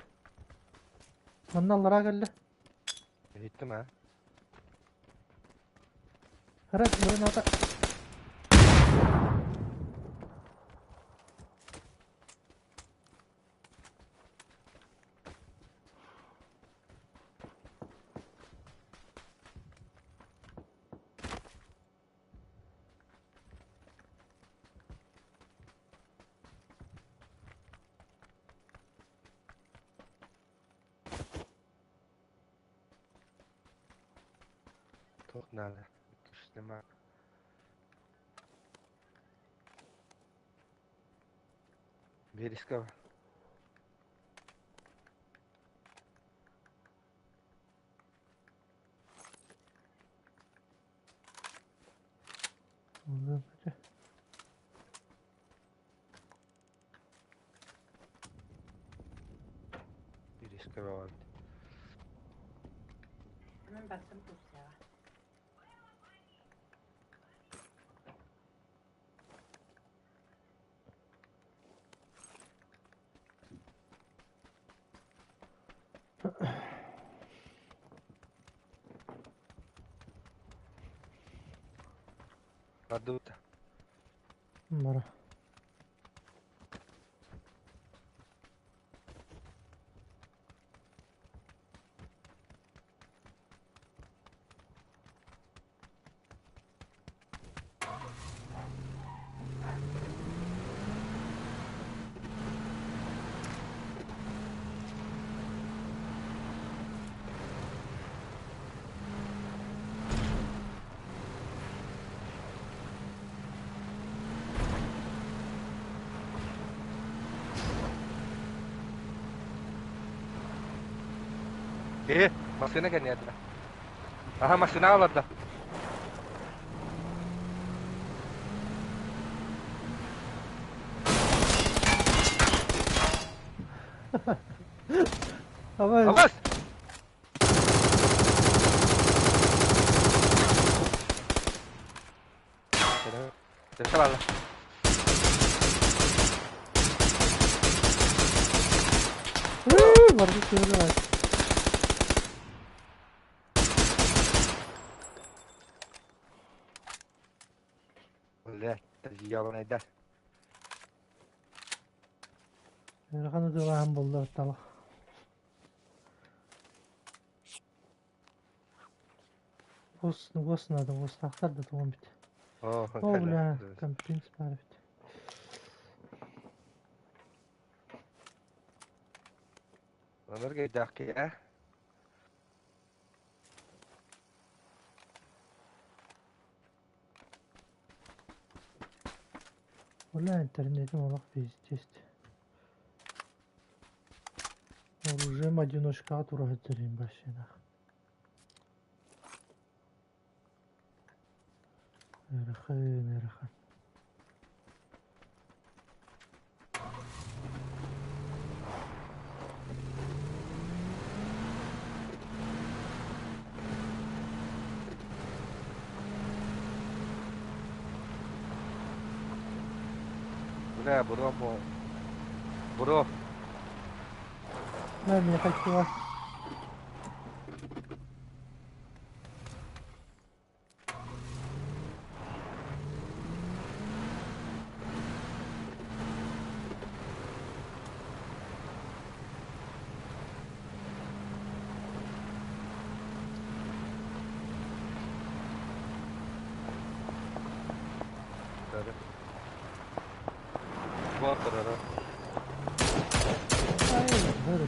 Bana Allah'a geldi. Hittim ha. Herif böyle nata. Tuh nada. Terus nama. Biriska. Ondan böyle. Biriska var. Hemen baktım Rusya'ya. Adut. Bana. Maksudnya kan ya? Aha, maksudnya Allah dah. Ama Awas! Jangan salah lah. Baru turun. Udah, terjawab dah. Kan udah lahan buldu ortalık. Gosnadı, gosnaklar da tamam bitti. Oh, O bile kampin sipariş bitti. Bener gak ya? Валя интернетом олох пиздец. Оружием одиночка турать зарим башина. Эрахан. Udah, bro mau. Bro, Mermiye kaçtı var. Hadi. Bu atlar Hayır, böyle.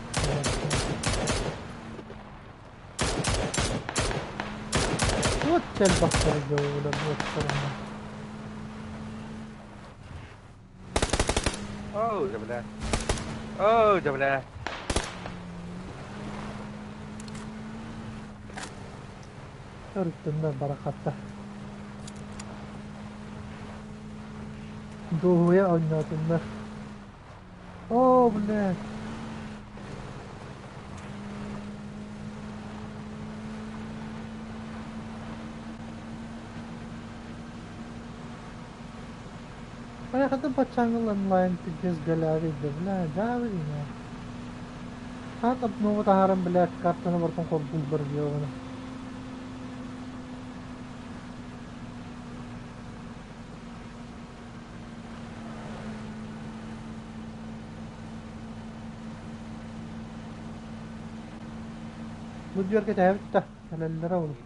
Tut gel bakları böyle bu sorunlar. Oh, jabla. Oh, jabla. Örüktüğümde barakatta. Doğuya oynadığımda. Oo bu ne? Kaya kadın paçangılan layan tigez galavi de bile javi ya. Hatta bu taharam bile kartını barton kol buldur diyor bana. Bu diyor ki tevhid de helallere olur.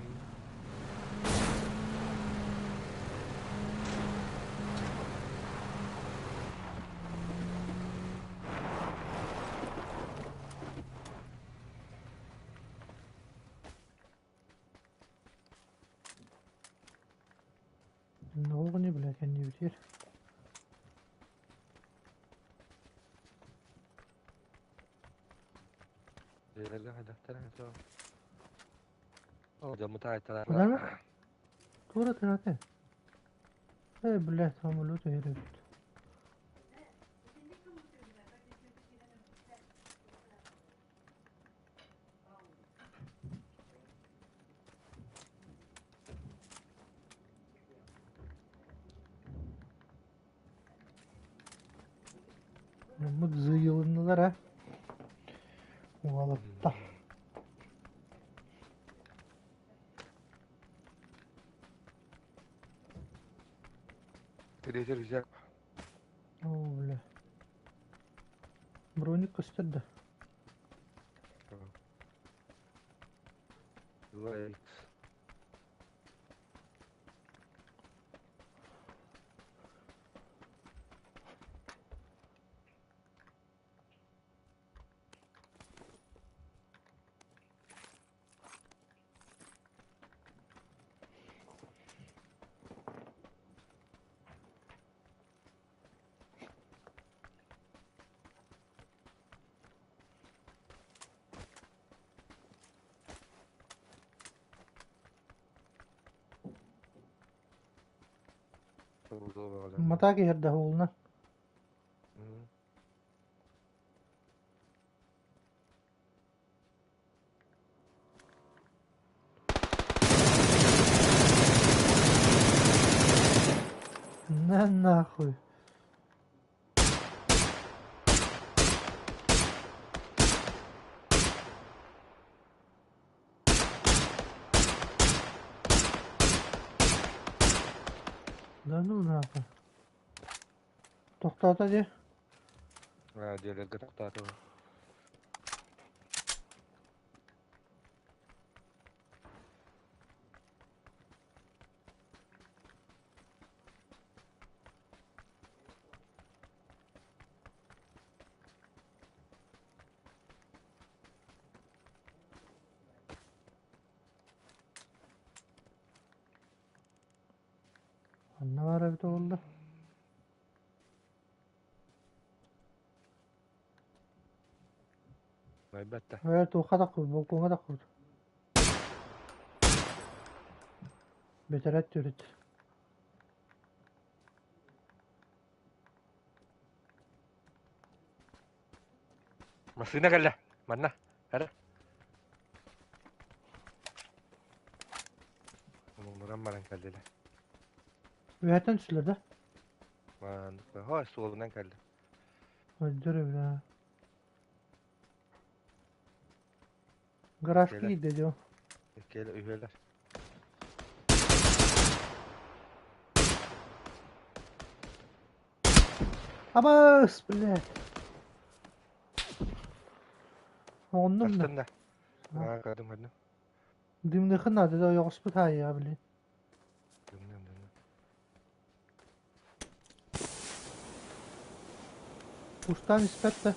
Ne oldu ne bile kendi bitir. Jabla hadi tara. Oh, jamu tay tara. Kadar mı? Doğru tırate. Bile tamamlı herif. Bu zıyılındılar ha. Ovalıkta. Tire güzel. Öyle. Bronik gösterdi. Vay. Mata ki yerde oğluna. Ne nahuy. Lan o ne yapar? Toxtat hadi. Ha, diğerleri de tutar. Ne var evde oldu? Elbette. Evet o kadar kurdu. Balkona da kurdu. Beter et yürüt. Masina kalla. Mana? Hadi. Umuran maran kallile. Üyetten üstülerde. Mandıklı. Ha, solundan kaldı. Öldür evde. Grafiki Şeyler. gidiyor. Gel üyeler. Ama blядь. Ondan da. Aslında. Ha, kadın hadi. Dümdüğün adı da yok spıt hayır ya bile. Dönüyorum. Устан испетті.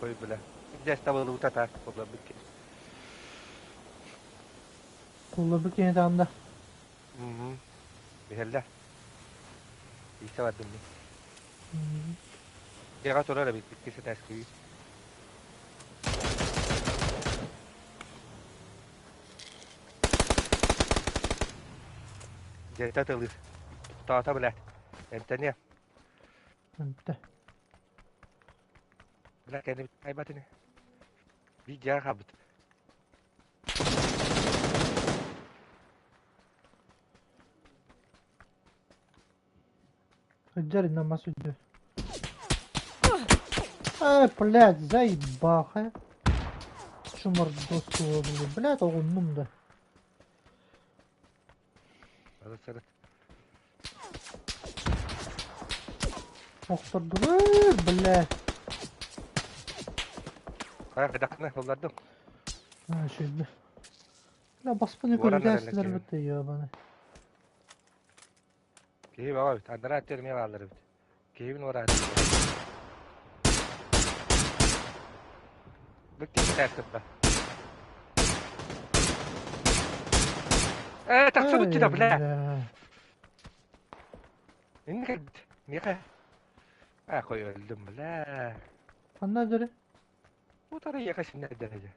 Koy bile. Bizdes tavalı utata. Ola bir kez. Kullu bir kene tamda. Bir helle. İyisi var dinle. Yaga tolara bir kese taskıyı. Jeta tılır. Tuta bile. Entenya. Bitti. Bile kendi bir kaybatını. Bir jaga kabut. Хаджари на массу идет. Блядь, заебаха. Чумар доску, блядь, оғынным да. Alır sarı. Оқтырды, блядь. Kaya kadakını yollardım. Şimdi. Ya basma ne Oranlar kadar elle dersler kelim. bitti ya bana. Keyi baba bit. Andara atıyorum ya alır bit. Keyimin oraya atıyorum. Bir kese taskıda. Taksın uçtu da bile. Bля. İnne kadar. Niye kaya? Koy öldüm bile. Anna göre. Bu tarafa yakasın ne derece.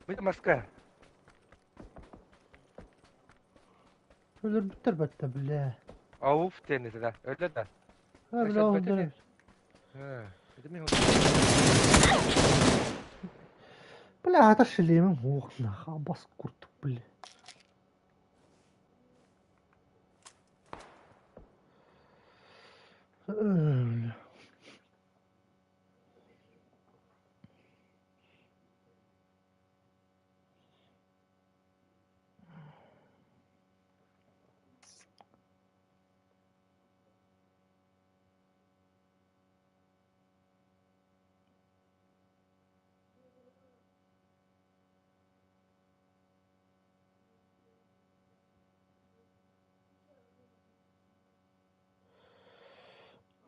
Bir de maska. Ölür bitter bitti bля. Avuf denizi de. Öyle de. Ha Yaşar bля oğlum bitti dönem. Dedim ya. Bля ата шлемim. Ох наха бас kurttuk bля. Öyle.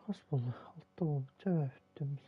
Hasbullah. Altta oldu. Cevap ettim.